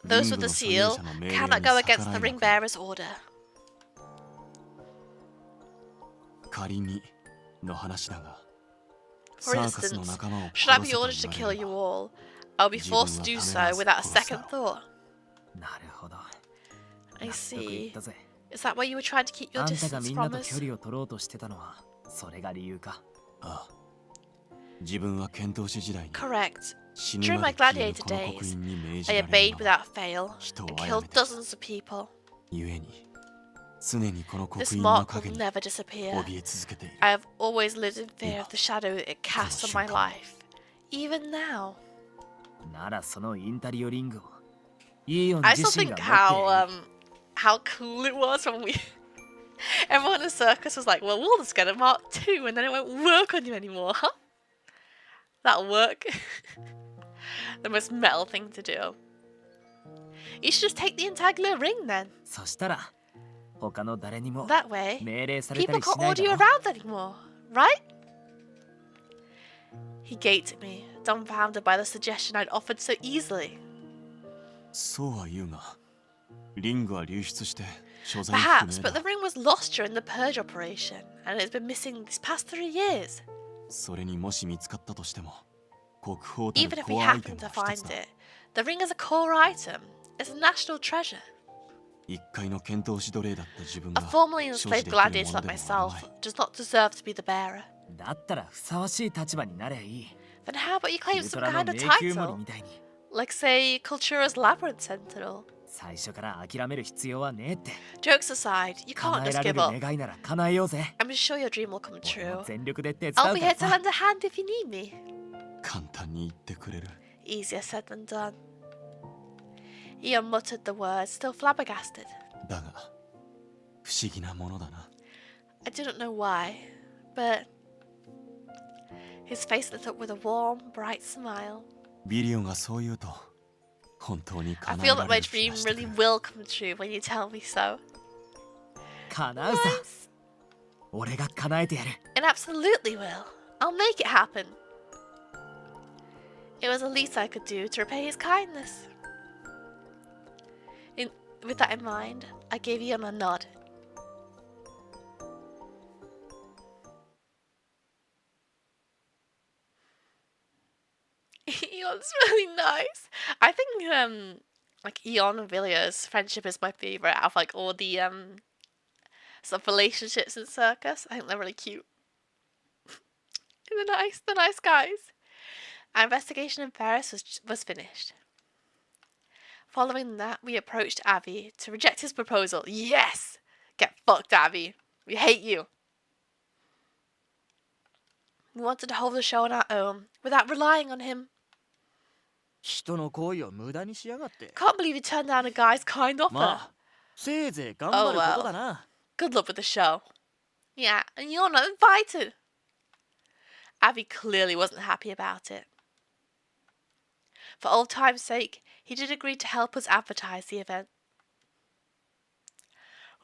Those リン with グ the の所有 seal 者の命令に cannot go 逆 against ら the え ring なく bearer's order. 仮にの話だが For サーカスの instance, 仲間を should I 殺 be せと ordered to 言 kill われれ you ば all, I'll be forced to do so without a second thought. なるほど I 納得い see. ったぜ Is that why you were trying to keep your あんたが distance みんな from と us? 距離を取ろうとしてたのはそれが理由かああ自分は剣闘士時代に Correct. 死ぬ During ま my で消える gladiator この刻 days, 印に命じ I られる obeyed まま without fail 人を and 殺 killed めて dozens of people. 故に常にこの刻 This 印の mark 陰 will に never disappear. 怯え続けている I have always lived in fear of the shadow it casts on my この瞬間。 life. Even now. ならそのインタリオリングをイーオン I 自 still 身が think 持って how cool it was when we everyone in the circus was like, well, we'll just get a Mark II and then it won't work on you anymore, huh? That'll work. The most metal thing to do. You should just take the Intagular ring then. そしたら他の誰にも That way, 命令された people りし can't ない order だ you ろ around anymore, right? He gaped at me, dumbfounded by the suggestion I'd offered so easily. そうは言うがリングは流出して所在不 Perhaps, 明 but だ the ring was lost during the purge operation, and it's been missing these past 3 years. それにもし見つかったとしても国宝たる Even if we コアアイテ happen ム to の一 find つだ it, the ring is a core item. It's a national treasure. 一回の剣闘士奴隷だった自分 A が formerly 所持 enslaved できるも gladiator の like でもある myself まい does not deserve to be the bearer. だったらふさわしい立場になりゃいい。 Then how about you claim ウルト some ラの kind of 迷宮森 title? みたいに Like, say, Cultura's Labyrinth Sentinel. 最初から諦める必要はねえって。 Jokes aside, you can't 叶え just られ give る up. 願いなら叶えようぜ。 I'm sure your dream will come 俺も true. 全力で手伝 I'll う be から here to さ。 lend a hand if you need me. 簡単に言ってくれる Easier said than done. Ian muttered the words, still flabbergasted. だが不思議なものだな I didn't know why, but his face lit up with a warm, bright smile. ビリオンがそう言うと本当に I 叶え feel ら that れ my る気 dream がしてく really る will come true when you tell me so. 叶うさ。俺が叶えてやる。 It absolutely will. I'll make it happen. It was the least I could do to repay his kindness. With that in mind, I gave Ian a nod. Eon's really nice. I think like Eon and Villiers' friendship is my favourite out of like all the sort of relationships in Circus. I think they're really cute. They're nice guys. Our investigation in Paris was finished. Following that, we approached Avi to reject his proposal. Yes! Get fucked, Avi. We hate you. We wanted to hold the show on our own without relying on him. 人の恋を無駄にしやがって。 Can't believe you turned down a guy's kind offer. まあ、せいぜい頑張ることだな。Good luck with the show. Yeah, and you're not invited. Avi clearly wasn't happy about it. For old time's sake, he did agree to help us advertise the event.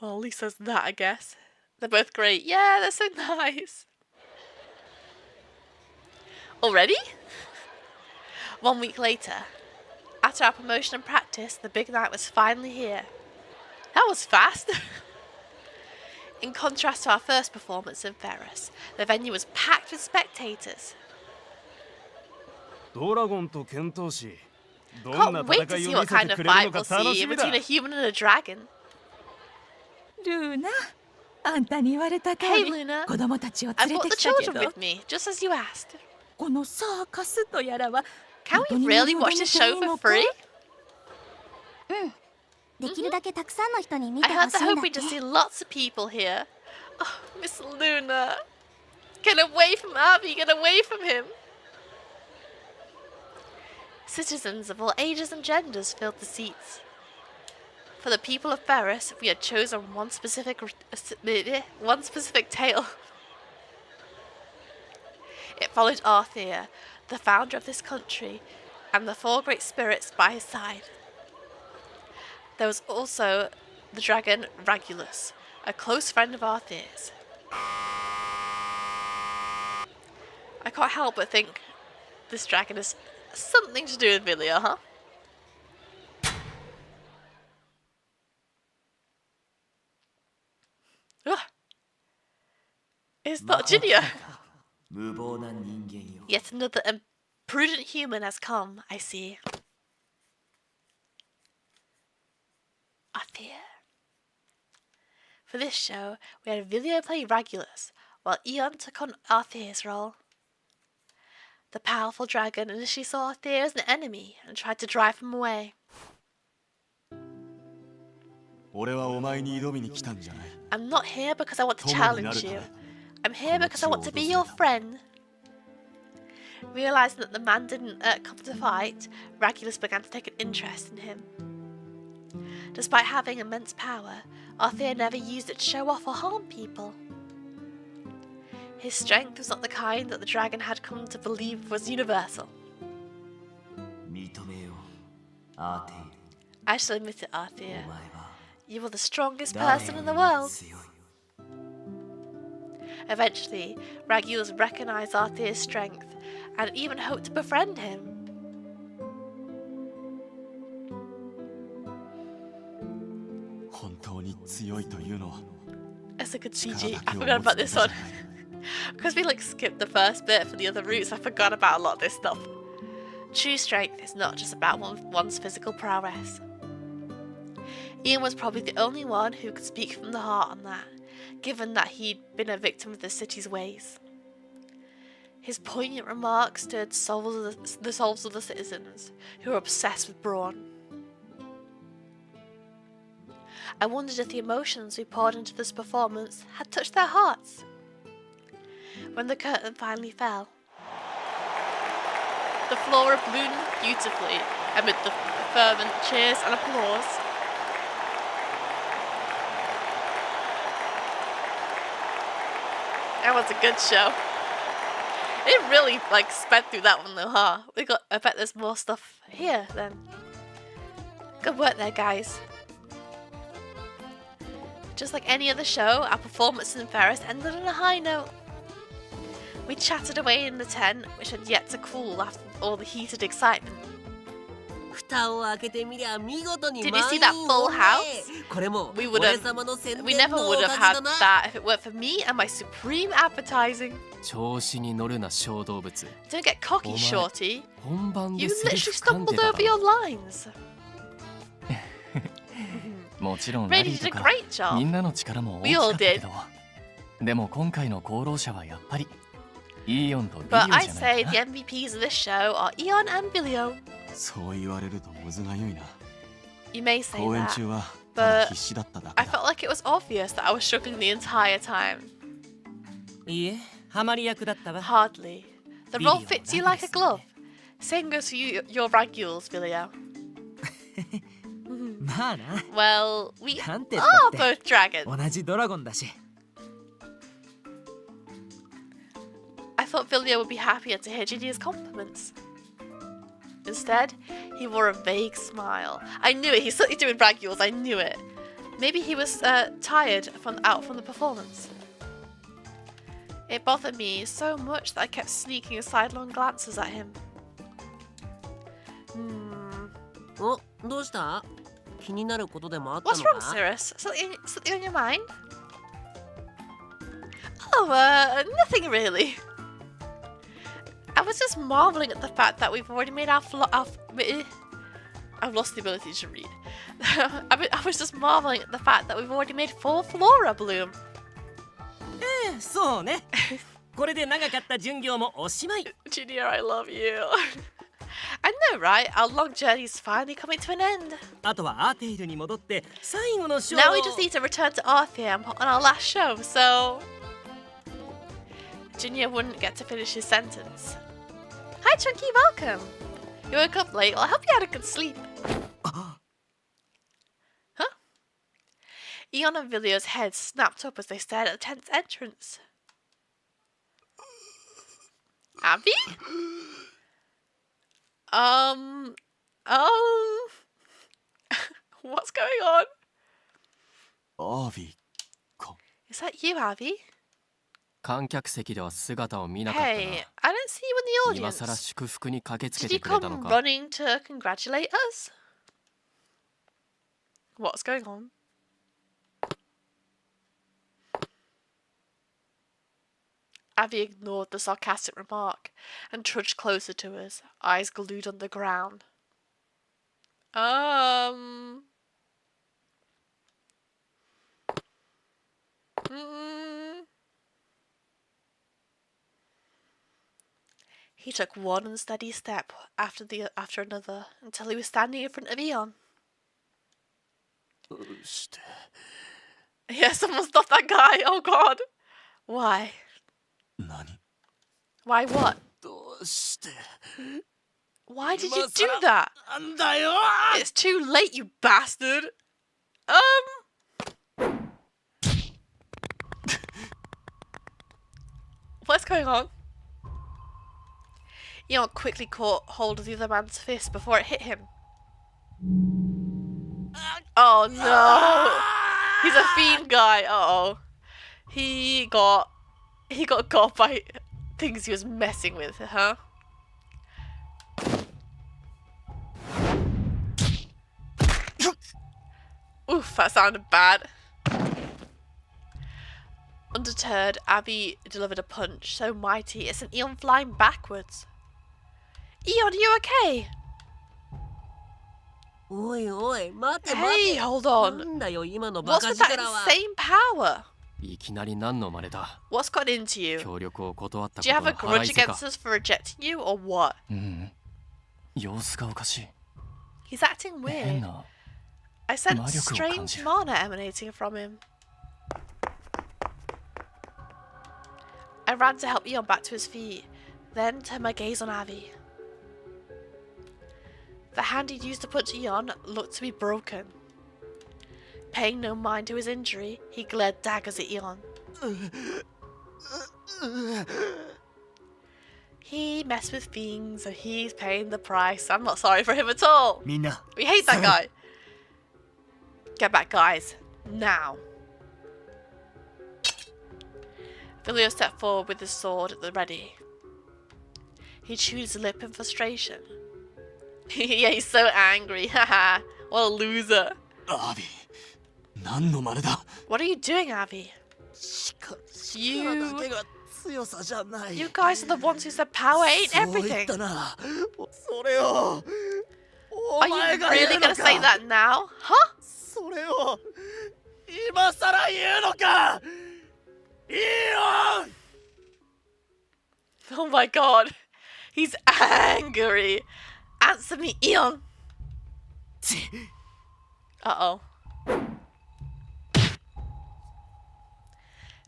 Well, at least there's that, I guess. They're both great. Yeah, they're so nice. Already? 1 week later, after our promotion and practice, the big night was finally here. That was fast. In contrast to our first performance in Ferris, the venue was packed with spectators. ドラゴンと剣闘士。どん Can't な wait 戦 to い see を見 what せ kind て of くれる fight のか we'll 楽 see しみだ。 between a human and a dragon. ルーナ、あんたに言われた通 Hey り Luna, 子供たちを I 連れ brought て the きたけ children ど、 with me, just as you asked. このサーカスとやらは Can 本当 we に really 望ん watch で this てい show い for のか？ free? できるだけたくさんの人に見 I てほ heard し they're いんだっ hoping て to see lots of people here. Oh, Miss Luna. Get away from Abby, get away from him. Citizens of all ages and genders filled the seats. For the people of Ferris, we had chosen one specific tale. It followed Arthur, the founder of this country, and the 4 great spirits by his side. There was also the dragon Regulus, a close friend of Arthur's. I can't help but think this dragon is something to do with Villia, huh? Ugh. It's not Ginia. 無謀な人間よ。 Yet another imprudent human has come, I see. Arthur. For this show, we had Villia play Regulus, while Eon took on Arthur's role. The powerful dragon initially saw Arthur as an enemy and tried to drive him away. 俺はお前に挑みに来たんじゃない I'm not here because I want to 友にな challenge るた you. め I'm here because I want to be your friend. Realizing that the man didn't come to fight, Regulus began to take an interest in him. Despite having immense power, Arthur never used it to show off or harm people. His strength was not the kind that the dragon had come to believe was universal. 認めよう。アーテイル。 I shall admit it, Arthur. お前は You were the strongest 誰 person よ in り the も world. 強い。 Eventually, Regulus recognized Arthur's strength and even hoped to befriend him. 本当に強いというのは It's a good 力 CG. だ I けを forgot 持つ about こと this じゃ one. ない Because we like skipped the first bit for the other routes, I forgot about a lot of this stuff. True strength is not just about one's physical prowess. Ian was probably the only one who could speak from the heart on that, given that he'd been a victim of the city's ways. His poignant remarks stirred the souls of the citizens, who were obsessed with brawn. I wondered if the emotions we poured into this performance had touched their hearts. When the curtain finally fell, the flora bloomed beautifully amid the fervent cheers and applause. That was a good show. It really sped through that one though, huh? I bet there's more stuff here then. Good work there, guys. Just like any other show, our performance in Ferris ended on a high note. We chatted away in the tent, which had yet to cool after all the heated excitement. Did you see that full house? We never would have had that if it weren't for me and my supreme advertising. 調子に乗るな小動物 Don't get cocky, Shorty. 本番で You セリ literally フ噛んで stumbled ただ over your ろ lines. もちろんラ Brady リ did ー a とか great み job. んなの力も大 We きか all ったけ did. どでも今回の功労者はやっぱりイーオンとビリオ But じゃ I'd な say いか the な MVPs of this show are Eon and Billio. そう言われるとむずがゆいな。 You may say 公演 that, 中はただ but 必死だっただ I け felt だ。 like it was obvious that I was struggling the entire time. いいえハマり役だったわ Hardly. The role Billio fits you like a なん glove. Same goes for your ragules, Billio. まあな Well, we なんて are ったって both dragons. 同じドラゴンだし I thought Billio would be happier to hear Ginny's compliments. Instead, he wore a vague smile. I knew it. He's something to do with ragules. I knew it. Maybe he was tired out from the performance. It bothered me so much that I kept sneaking sidelong glances at him. お、どうした？気になることでもあった What's の wrong, か？ Cirrus? Something on your mind? Oh, nothing really. I was just marveling at the fact that we've already made I've lost the ability to read. I was just marveling at the fact that we've already made 4 flora bloom. そうねこれで長かった巡業もおしまい Junior, I love you. I know, right? Our long journey's finally coming to an end. あとはアーテイルに戻って最後のショー Now we just need to return to Arthur on our last show, so... Junior wouldn't get to finish his sentence. Hi, Chunky, welcome. You woke up late. Well, I hope you had a good sleep. Huh? Eon and Vilio's heads snapped up as they stared at the tent's entrance. Abby? What's going on? アービーか。 Is that you, Abby? 観客席では姿を見なかった Hey, I didn't see you な in 今 the さら audience. 祝福に駆けつけ Did て you くれた come のか running to congratulate us? What's going on? Abby ignored the sarcastic remark and trudged closer to us, eyes glued on the ground. He took one unsteady step after another until he was standing in front of Eon. どうして Yeah, someone stop that guy! Oh god! Why? 何 Why what? どうして Why did you do that? なんだよ It's too late, you bastard! What's going on? Eon quickly caught hold of the other man's fist before it hit him. Oh no! He's a fiend guy. Uh-oh. He got got by things he was messing with, huh? Oof, that sounded bad. Undeterred, Abby delivered a punch so mighty it sent Eon flying backwards. Eon, are you okay? おいおい、待て Hey, 待て。 hold な on. んだよ、今のバ What's カ with that 力は。 insane power? いきなり何の真似だ。 What's got into you? 協力を断ったこ Do you と have は a 腹 grudge いせか。 against us for rejecting you or what? 様子がおかしい。 He's acting 変 weird. な。 I sense 魔力を感じ strange る。 mana emanating from him. I ran to help Eon back to his feet, then turned my gaze on Avi. The hand he'd used to punch Eon looked to be broken. Paying no mind to his injury, he glared daggers at Eon. He messed with things, so he's paying the price. I'm not sorry for him at all. みんな、 We hate that guy. Get back, guys. Now. Vilio stepped forward with his sword at the ready. He chewed his lip in frustration. Yeah, he's so angry. Haha. What a loser. アビ、何の真似だ。 What are you doing, Abby? 力だけが強さじゃない。 You guys are the ones who said power ain't そう言っ everything. たな。それを。お Are you 前が言 really うの gonna say か。 that now? Huh? それを今さら言うのか。イオン。 Oh my god. He's angry. Answer me, Eon. Uh-oh.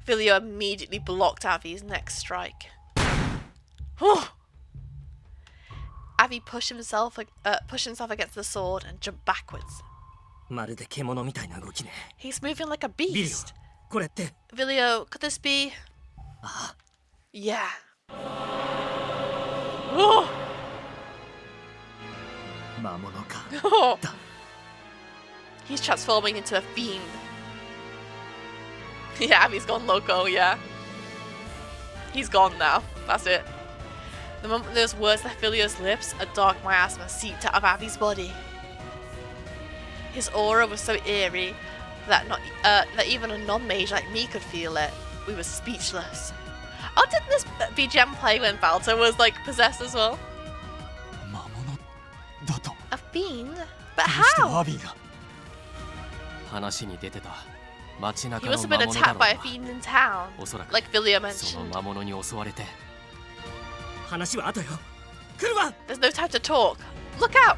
Vilio immediately blocked Avi's next strike. Avi pushed himself against the sword and jumped backwards. まるで獣みたいな動きね。 He's moving like a ビリオ beast. これって Vilio, could this be? Yeah. Oh. 魔物か。 He's transforming into a fiend. Yeah, Abby's gone loco, yeah. He's gone now. That's it. The moment those words left Vilio's lips, a dark miasma seeped out of Abby's body. His aura was so eerie that that even a non-mage like me could feel it. We were speechless. Oh, didn't this BGM play when Balto was like possessed as well? 魔物だと。 A fiend? ど But うして how? アビが。話に出てた。街中 He の must have 魔 been 物だ attacked ろう by a な。 fiend in town, おそらく like Vilio その mentioned. 魔物に襲われて。話は後よ。来るわ。 There's no time to talk. Look out!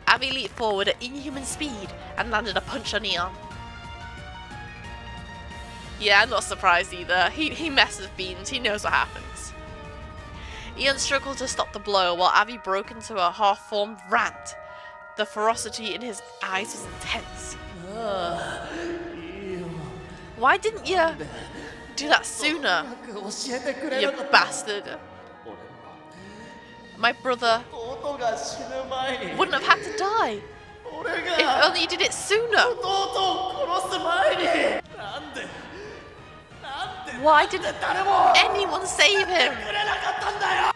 Abby leaped forward at inhuman speed and landed a punch on Eon. Yeah, I'm not surprised either. He messes with fiends. He knows what happens. Eon struggled to stop the blow while Abby broke into a half-formed rant. The ferocity in his eyes was intense. Why didn't you do that sooner, 教えてくれ you なかった。 bastard? My brother 弟が死ぬ前に。 wouldn't have had to die. 俺 If が only you did it sooner. 弟を殺す前に。なんで。なんで。 Why didn't 誰も anyone save him? くれなかったんだよ。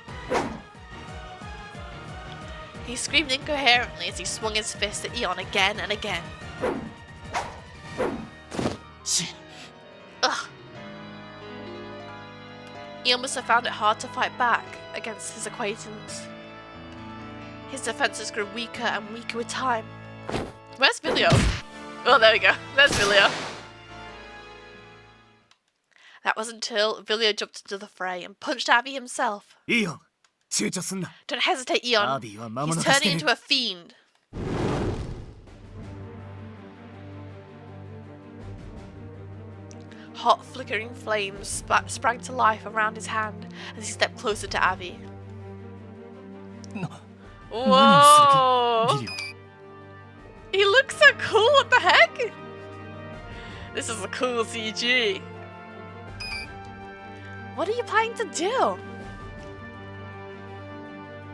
He screamed incoherently as he swung his fist at Eon again and again. し。 Ugh. Eon must have found it hard to fight back against his acquaintance. His defenses grew weaker and weaker with time. Where's Vilio? Oh, there we go. There's Vilio. That was until Vilio jumped into the fray and punched Abby himself. いいよ。躊躇すんな。 Don't hesitate, Eon. アビーは魔 He's 物化して turning る into。a fiend. Hot, flickering flames sprang to life around his hand as he stepped closer to Abby. な、 Whoa! ビリオ。 He looks so cool, what the heck? This is a cool CG. What are you planning to do?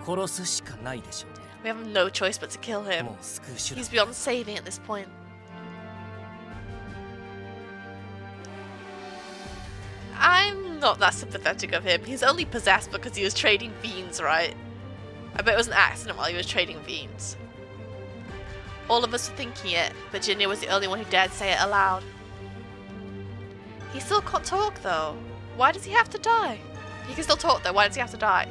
殺すしかないでしょうね。 We have no choice but to kill him. もう救う手段 He's beyond saving at this point. I'm not that sympathetic of him. He's only possessed because he was trading fiends, right? I bet it was an accident while he was trading fiends. All of us were thinking it, but Jinya was the only one who dared say it aloud. He still can't talk though. Why does he have to die? He can still talk though, why does he have to die?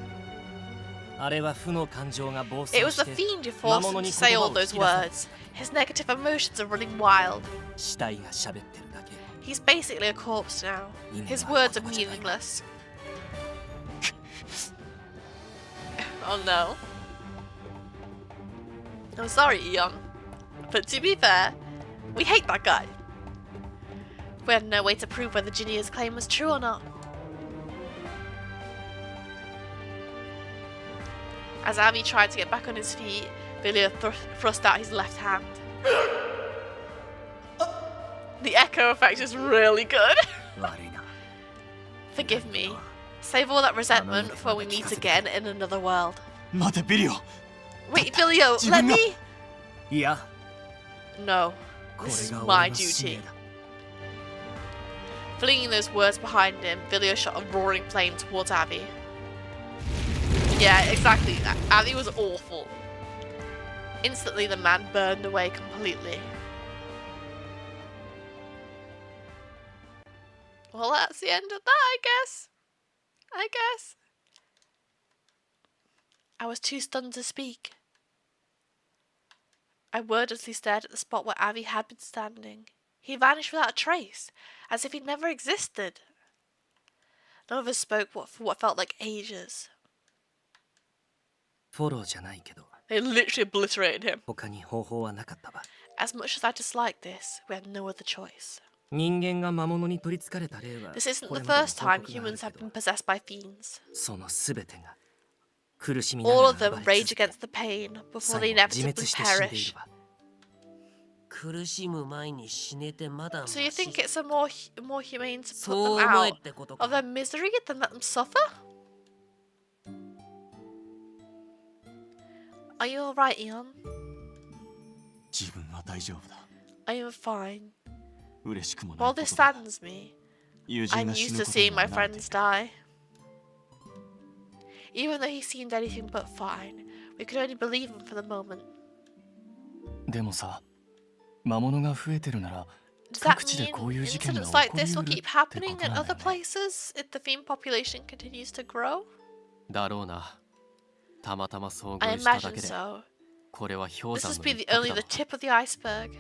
あれは負の感情が暴走 It was し the て fiend who forced him to say all those words. His negative emotions are running wild. 死体が喋ってるだけ。 He's basically a corpse now. His words are meaningless. Oh no. I'm sorry, Eon. But to be fair, we hate that guy. We had no way to prove whether Ginny's claim was true or not. As Avi tried to get back on his feet, Vilio thrust out his left hand. The echo effect is really good. 悪いな。 Forgive me. Save all that resentment for when we meet again in another world. 待てビリオ。 Wait, Vilio, let me... いや、 No. こ This れ is が my 俺の使命 duty. だ。 Flinging those words behind him, Vilio shot a roaring flame towards Abby. Yeah, exactly. Abby was awful. Instantly, the man burned away completely. Well, that's the end of that, I guess. I was too stunned to speak. I wordlessly stared at the spot where Abby had been standing. He vanished without a trace, as if he'd never existed. None of us spoke for what felt like ages. フォローじゃないけど、 They literally obliterated him. 他に方法はなかったわ。 As much as I disliked this, we had no other choice. 人間が魔物に取り憑かれた例は、 This isn't こ the れまでも first 報 time 告がある humans け have ど been possessed by fiends. そのすべてが苦しみなが All ら of them 暴れ rage 続け against the pain before 最 they 後は自滅 inevitably して死んでい perish. るわ。苦しむ前に死ねてまだマ So you シ think it's more humane to そ put う them 思え out ってこと of か their misery than let them suffer? Are you alright, Eon? 自分は大丈夫だ。 I am fine. 嬉しくもない While こと this だ。 saddens me, 友人 I'm が死 used ぬ to こと seeing に my は慣れて friends die. Even though he seemed anything but fine, we could only believe him for the moment. でもさ、魔物が増えてるなら Does that 各地で mean こういう事件が incidents 起 like こり this う will るっ keep て happening こと in なんだ other よね。 places if the fiend population continues to grow? だろうな。たまたま遭 I 遇しただ imagine けで、 so. これは氷 This 山 must の be 一 the, 角 only だ the わ。 tip of the iceberg.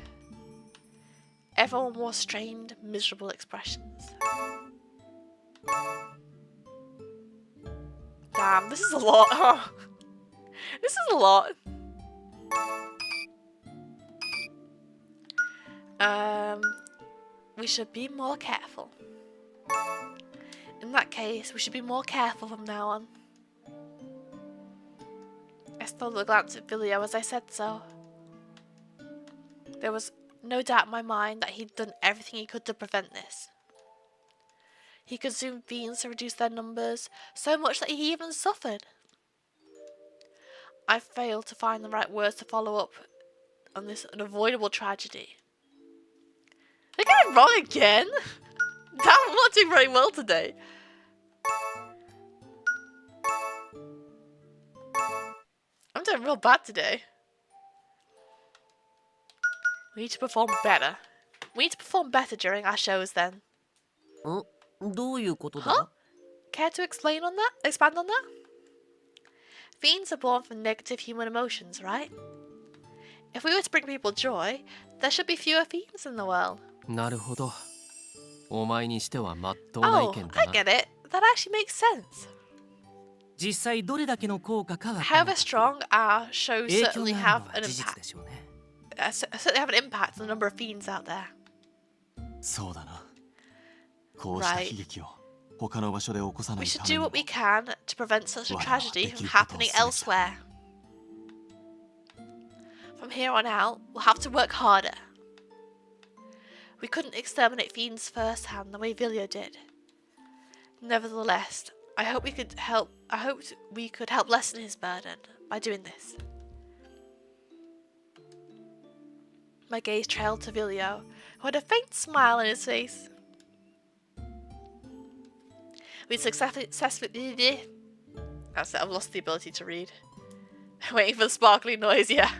Everyone wore strained, miserable expressions. Damn, this is a lot. This is a lot. We should be more careful. In that case, we should be more careful from now on. I stole a glance at Vilio as I said so. There was no doubt in my mind that he'd done everything he could to prevent this. He consumed fiends to reduce their numbers, so much that he even suffered. I failed to find the right words to follow up on this unavoidable tragedy. They got it wrong again? Damn, I'm not doing very well today. I'm doing real bad today. We need to perform better. We need to perform better during our shows then. どういうことだ Huh? Care to explain on that? Expand on that? Fiends are born from negative human emotions, right? If we were to bring people joy, there should be fewer fiends in the world. なるほど。お前にしてはまっとうな意 Oh, 見だ I な。 get it. That actually makes sense. 実際どれだけの効果かは However strong our shows 影響 certainly が have あるのは an 事実 impact. でしょうね。 Certainly have an impact on the number of fiends out there. そうだな。こうした悲劇を他の場所で起こさな We い should ため do に what we can to prevent such a 我らは tragedy でき from ることを happening すべて elsewhere. From here on out, we'll have to work harder. We couldn't exterminate fiends firsthand the way Vilio did. Nevertheless, I hoped we could help lessen his burden by doing this. My gaze trailed to Vilio, who had a faint smile on his face. We successfully... That's it, I've lost the ability to read. Waiting for the sparkling noise, yeah.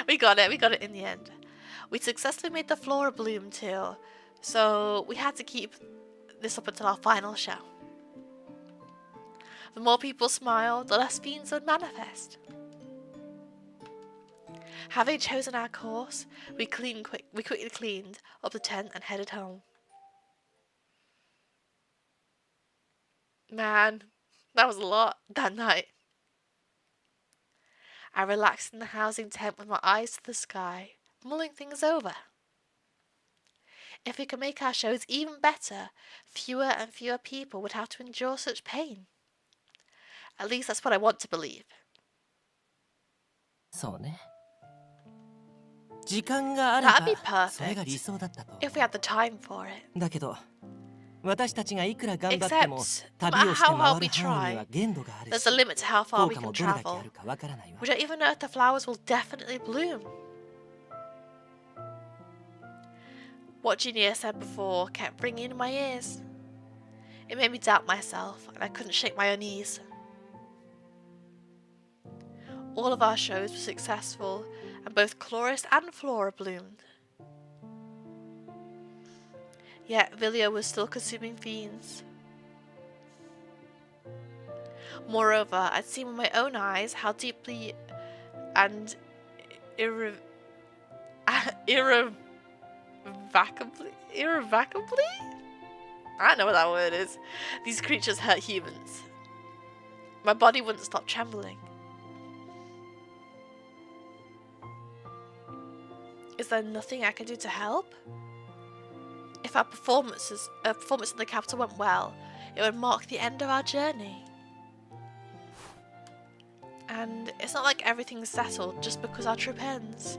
We got it in the end. We successfully made the flora bloom too, so we had to keep this up until our final show. The more people smile, the less fiends would manifest. Having chosen our course, we quickly cleaned up the tent and headed home. Man, that was a lot that night. I relaxed in the housing tent with my eyes to the sky, mulling things over. If we could make our shows even better, fewer and fewer people would have to endure such pain. At least that's what I want to believe. そうね。時間があれば That'd be それが理 perfect 想だったと if we had the time for it. だけど私たちがいくら頑張っても Except, no 旅 matter をして how hard 回 we る範囲には try, 限度がある there's し a limit to how far 効 we 果も can どれだけあ travel. るかわからないわ We don't even know if the flowers will definitely bloom. What Junior said before kept ringing in my ears. It made me doubt myself, and I couldn't shake my unease. All of our shows were successful, and both Chloris and Flora bloomed. Yet Vilio was still consuming fiends. Moreover, I'd seen with my own eyes how deeply and irrevocably? I don't know what that word is. These creatures hurt humans. My body wouldn't stop trembling. Is there nothing I can do to help? If our performance in the capital went well, it would mark the end of our journey. And it's not like everything's settled just because our trip ends.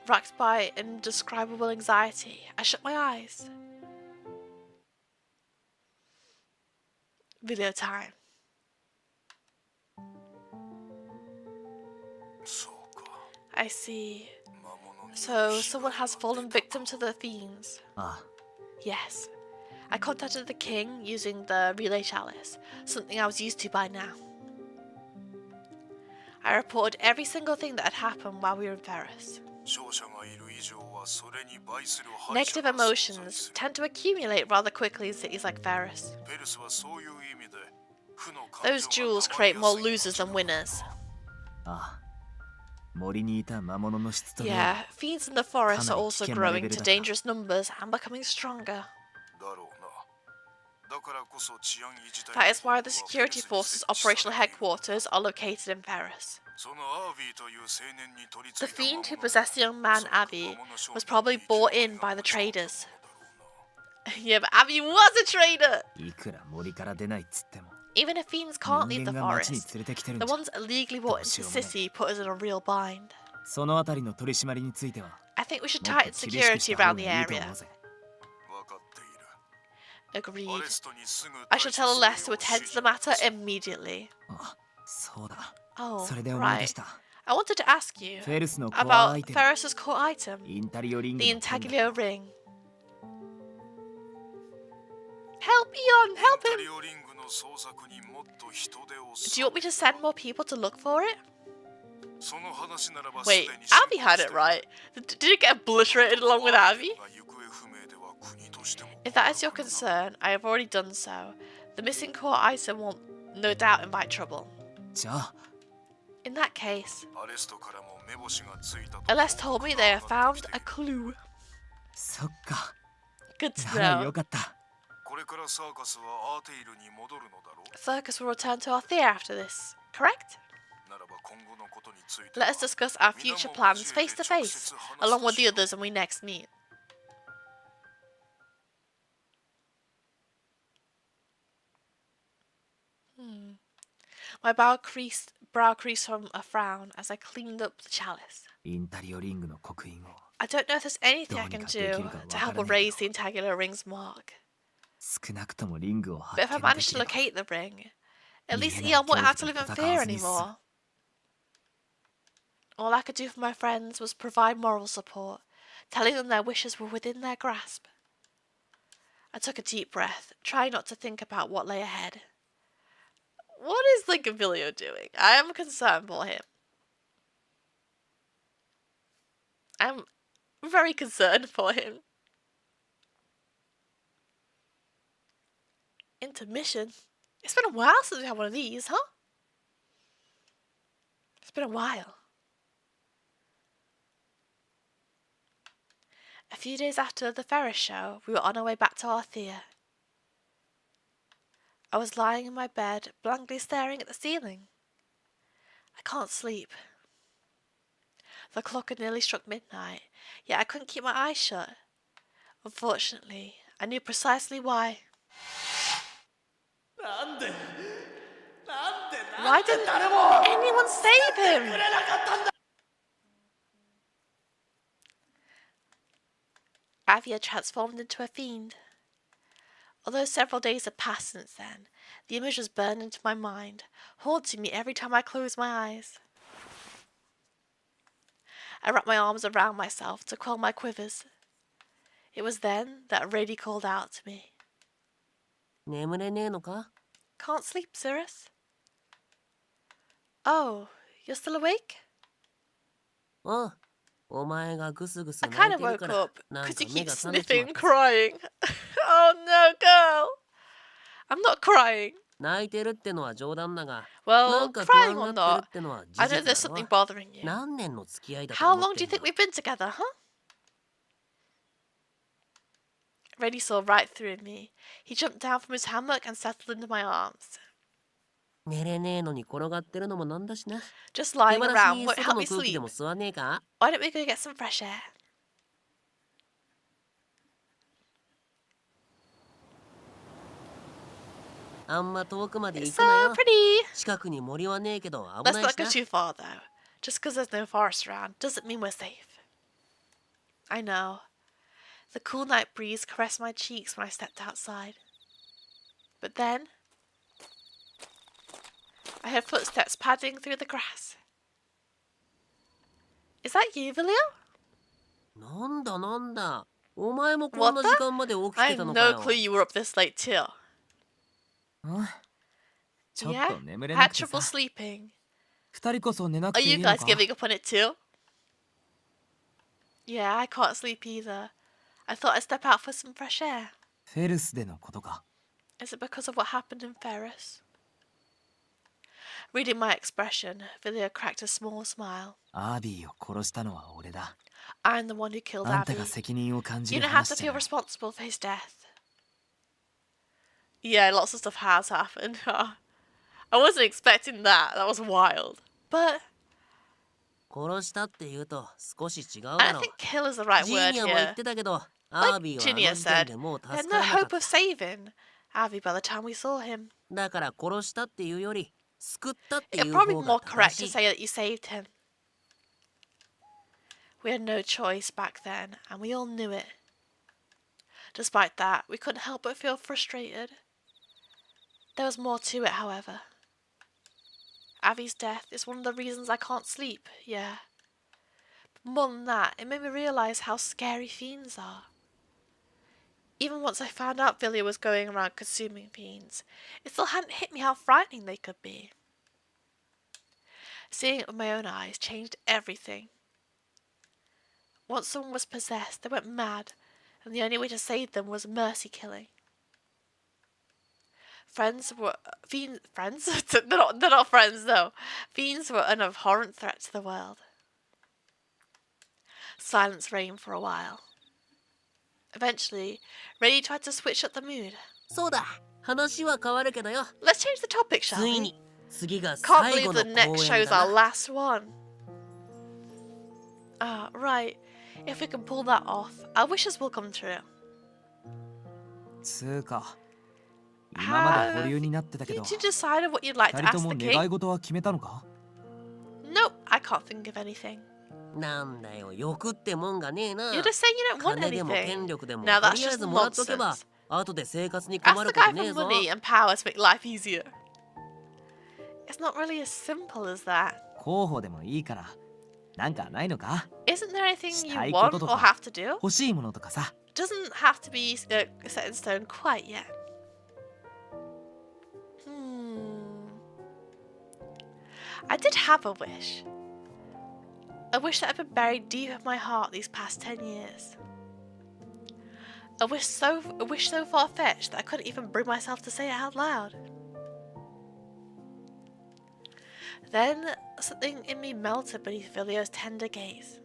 Racked by indescribable anxiety, I shut my eyes. Video time. I see. So someone has fallen victim to the fiends. Ah, Yes. I contacted the king using the relay chalice, something I was used to by now. I reported every single thing that had happened while we were in Cirrus. Negative emotions tend to accumulate rather quickly in cities like Cirrus. Those duels create more losers than winners. ah. 森にいた魔物の質と量 Yeah, fiends in the forest are かなり also 危険なレベ growing ル to だった。 dangerous numbers and becoming stronger. That is why the security force's operational headquarters are located in Cirrus. The fiend who possessed the young man Avi was probably bought in by the traders. Yeah, but Avi was a trader! いくら森から出ないっつっても Even if fiends can't leave 人 the 間が町に forest, 連れてきてるん the じゃ ones illegally brought into the city put us in a real bind. そのあたりの取り締まりについては I think we should もっと tighten 厳しくし security た方 around the がいいと area. 思うぜ Agreed. I shall tell Les to attend to the matter immediately. あ、そうだ Oh, それで思い出 right. した I wanted to ask you フェルスのコアア about イテム Ferris's core item, インタリオリング the の剣だ intaglio ring. Help, Eon! Help him! Do you want me to send more people to look for it? Wait, Avi had it right. Did it get obliterated along with Avi? If that is your concern, I have already done so. The missing core item will no doubt invite trouble. じゃあ In that case, Aless told me they have found a clue. そっか Good to なら know. よかった Circus will return to Althea after this, correct? Let us discuss our future plans face to face, along with the others when we next meet. My brow creased from a frown as I cleaned up the chalice. インタリオリングの刻印を I don't know if there's anything I can do to help erase the intagular ring's mark. 少なくともリングを But 発 if I 見で manage き to れば locate the ring, at least Yeah, Eon won't have to live in Caelum fear doesn't anymore. All I could do for my friends was provide moral support, telling them their wishes were within their grasp. I took a deep breath, trying not to think about what lay ahead. What is Lincolnvilio doing? I am concerned for him. I'm very concerned for him. Intermission? It's been a while since we had one of these, huh? It's been a while. A few days after the Ferris show, we were on our way back to Althea. I was lying in my bed, blankly staring at the ceiling. I can't sleep. The clock had nearly struck midnight, yet I couldn't keep my eyes shut. Unfortunately, I knew precisely why. Why didn't anyone save him? Avi had transformed into a fiend. Although several days had passed since then, the image was burned into my mind, haunting me every time I closed my eyes. I wrapped my arms around myself to quell my quivers. It was then that Rady called out to me. 眠れねえのか? Can't sleep, Cirrus. Oh, you're still awake? ああ、お前がグスグス I 泣 kind い of てる woke から up なん because か you 目 keep が覚めちま sniffing っ and た。 crying. Oh no, girl. I'm not crying. 泣いてるってのは冗談だが、な Well, んか不 crying 安 or がってる not, ってのは事 I know 実 there's だ something ろ。 bothering you. 何年の付き合いだと How 思っ long て do you ん think だ。 we've been together, huh? Rady saw right through me. He jumped down from his hammock and settled into my arms. 寝れねえのに転がってるのもなんだしな。 Just 手 lying 放し around に won't 外 help の me 空気で sleep. も吸わねえか? Why don't we go get some fresh air? あんま遠くまで It's 行くな so よ。 pretty. 近くに森はねえけど危 Let's ない not し go な。 too far, though. Just because there's no forest around doesn't mean we're safe. I know. The cool night breeze caressed my cheeks when I stepped outside. But then, I heard footsteps padding through the grass. Is that you, Vilio? なんだなんだ。お前もこん What な the? 時間まで起き I てた had のか no よ。 clue you were up this late too. ちょっ Yeah? と眠れな Had くて trouble さ。 sleeping. 二人こそ寝なく Are ていい you の guys か? giving up on it too? Yeah, I can't sleep either. I thought I'd step out for some fresh air. フェルスでのことか。 Is it because of what happened in Ferrus? Reading my expression, Vilio cracked a small smile. アービーを殺したのは俺だ。 I'm the one who killed あんた Abby. が責任を感じ You る don't have 話 to じゃ feel ない。 responsible for his death. Yeah, lots of stuff has happened. I wasn't expecting that. That was wild. But 殺したって言うと少し違う I だ don't ろう。 think kill is the right ジー word ニアも言っ here. てたけど、アービー Like はあの Ginia 時点 said, でもう there's 助から no なかっ hope of saving Abby by the time we saw him. た。だから殺したっていうより、救ったってい It's う probably 方 more が correct 正 to しい。 say that you saved him. We had no choice back then, and we all knew it. Despite that, we couldn't help but feel frustrated. There was more to it, however. Avi's death is one of the reasons I can't sleep, yeah. But more than that, it made me realise how scary fiends are. Even once I found out Villia was going around consuming fiends, it still hadn't hit me how frightening they could be. Seeing it with my own eyes changed everything. Once someone was possessed, they went mad, and the only way to save them was mercy killing. Friends? they're not friends though. Fiends were an abhorrent threat to the world. Silence reigned for a while. Eventually, Ray tried to switch up the mood. そうだ、話は変わるけどよ。 Let's change the topic, shall つい we? に次が Can't 最 believe 後 the の next 公 show's 演 our だな。 last one. Ah, right. If we can pull that off, our wishes will come true. つーか、今まで保留になってたけ Did ど、 you decide what you'd like 二 to 人と ask も the 願い king? 事は決めたのか? Nope, I can't think of anything. なんだよ、欲ってもんがねえな。 You're just saying you don't want 金でも anything. 権力でも Now と that's りあえ just ずもらっとけば nonsense. 後で生活に困 Ask る the こと guy ね for えぞ。 money and power to make life easier. It's not really as simple as that. 候補でもいいから、なんかないのか? Isn't there anything you したい want ことと or か、 have to do? 欲しいものとかさ。 Doesn't have to be set in stone quite yet. I did have a wish. A wish that had been buried deep in my heart these past 10 years. A wish so far-fetched that I couldn't even bring myself to say it out loud. Then something in me melted beneath Vilio's tender gaze.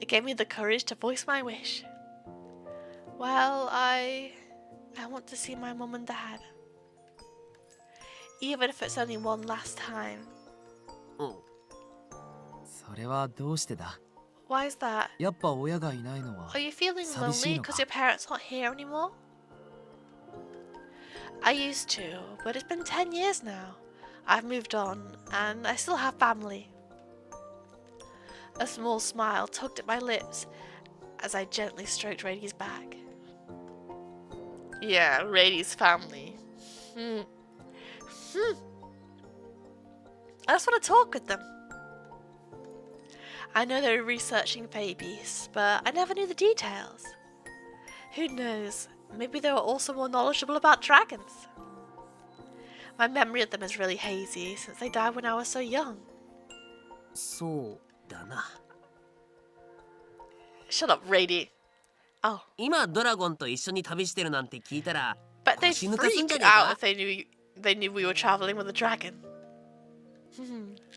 It gave me the courage to voice my wish. Well, I want to see my mum and dad. Even if it's only one last time. それはどうしてだ？ Why is that? やっぱ親がいないのは Are you feeling 寂し lonely いのか？ because your parents aren't here anymore? I used to, but it's been 10 years now. I've moved on, and I still have family. A small smile tugged at my lips as I gently stroked Radie's back. Yeah, Radie's family. I just want to talk with them. I know they were researching babies, but I never knew the details. Who knows? Maybe they were also more knowledgeable about dragons. My memory of them is really hazy since they died when I was so young. そうだな。 Shut up, Radie. Oh, 今ドラゴンと一緒に旅してるなんて聞いたら but they'd 腰抜かすんじゃ freak ねえか？ out if they knew we were traveling with a dragon.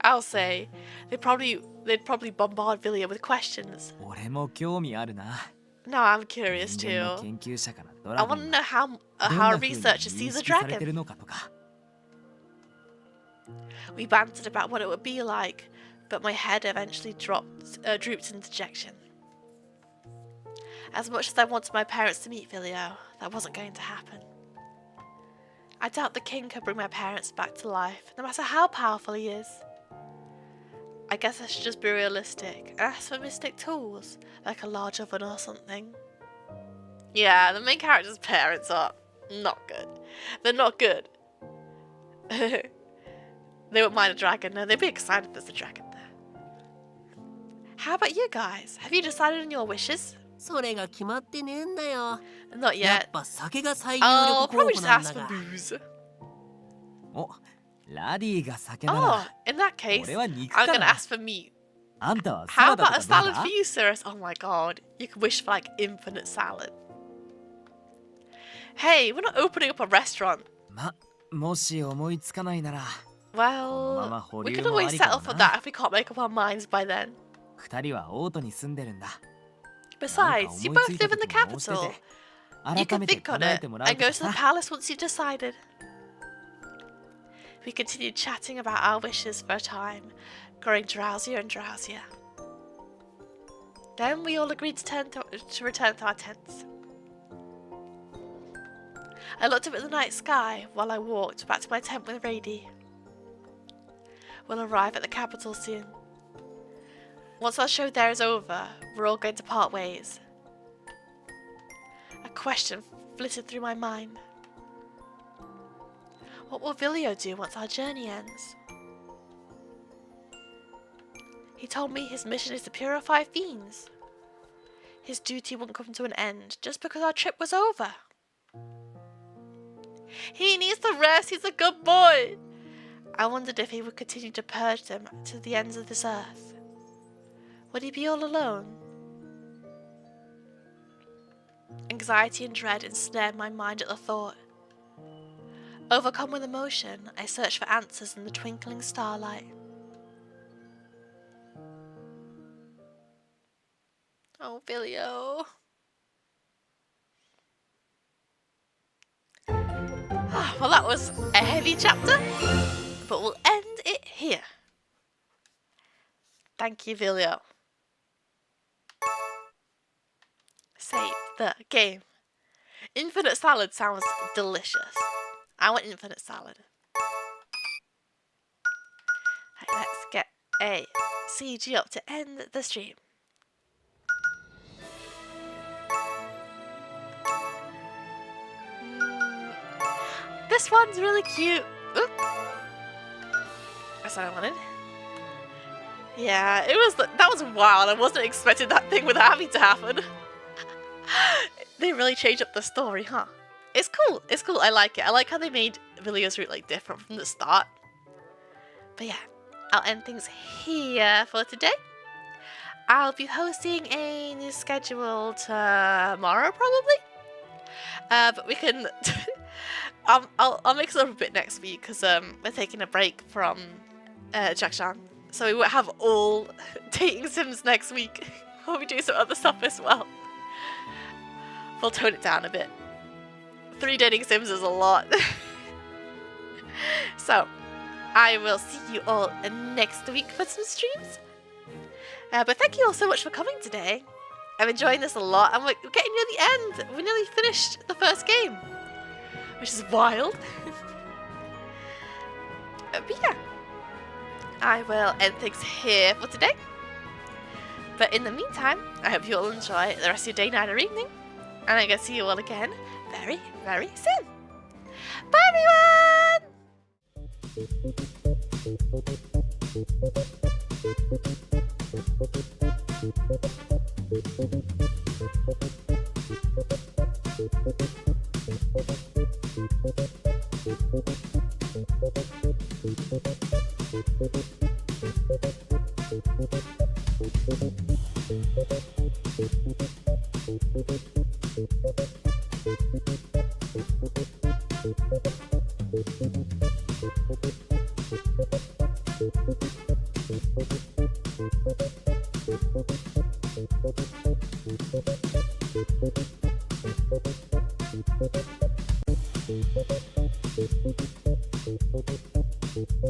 I'll say they'd probably bombard Villia with questions. 俺も興味あるな。 Now I'm curious 人間の too. 研究者からド I ラゴ want to ン know が how どん how な a 風に researcher 認 sees a 識されて dragon. るのかとか。 We bantered about what it would be like, but my head eventually drooped in dejection. As much as I wanted my parents to meet Vilio, that wasn't going to happen. I doubt the king could bring my parents back to life, no matter how powerful he is. I guess I should just be realistic and ask for mystic tools, like a large oven or something. Yeah, the main character's parents are not good. They're not good. They wouldn't mind a dragon. No, they'd be excited if there's a dragon there. How about you guys? Have you decided on your wishes? それが決まってねえんだよ。 Not やっ yet. ぱ酒が最有 I'll 力候 probably 補 just なん ask だ for が。 booze. お、ラディが酒な Oh, ら in that case, 俺は肉 I'm か gonna な。 ask for meat. あんたは How サラダと about か a どう salad だ？ for you, Cirrus? Oh my god. You could wish for like infinite salad. Hey, we're not opening up a restaurant. ま、もし思いつかないなら、 Well, we could always settle for that if we can't make up our minds by then. 二人はオートに住んでるんだ。 Besides, you both live in the capital. You 改 can めて think on 考え it てもらう and か go ら to the さ。 palace once you've decided. We continued chatting about our wishes for a time, growing drowsier and drowsier. Then we all agreed to return to our tents. I looked up at the night sky while I walked back to my tent with Radie. We'll arrive at the capital soon. Once our show there is over, we're all going to part ways. A question flitted through my mind. What will Vilio do once our journey ends? He told me his mission is to purify fiends. His duty won't come to an end just because our trip was over. He needs to rest, he's a good boy. I wondered if he would continue to purge them to the ends of this earth. Would he be all alone? Anxiety and dread ensnared my mind at the thought. Overcome with emotion, I searched for answers in the twinkling starlight. Oh, Vilio. Well, that was a heavy chapter, but we'll end it here. Thank you, Vilio. Save the game. Infinite salad sounds delicious. I want infinite salad. Right, let's get a CG up to end the stream. This one's really cute. Oop. That's what I wanted. Yeah, that was wild. I wasn't expecting that thing with Abby to happen. They really changed up the story, huh? It's cool. It's cool. I like it. I like how they made Vilio's route like different from the start. But yeah, I'll end things here for today. I'll be hosting a new schedule tomorrow, probably. But we can. I'll mix it up a bit next week because we're taking a break from Jackshan, so we won't have all dating sims next week. We'll be doing some other stuff as well. We'll tone it down a bit. 3 dating sims is a lot. So, I will see you all next week for some streams. But thank you all so much for coming today. I'm enjoying this a lot, and we're getting near the end. We nearly finished the first game, which is wild. But yeah, I will end things here for today. But in the meantime, I hope you all enjoy the rest of your day, night, or evening. And I'm going to see you all again very, very soon. Bye, everyone!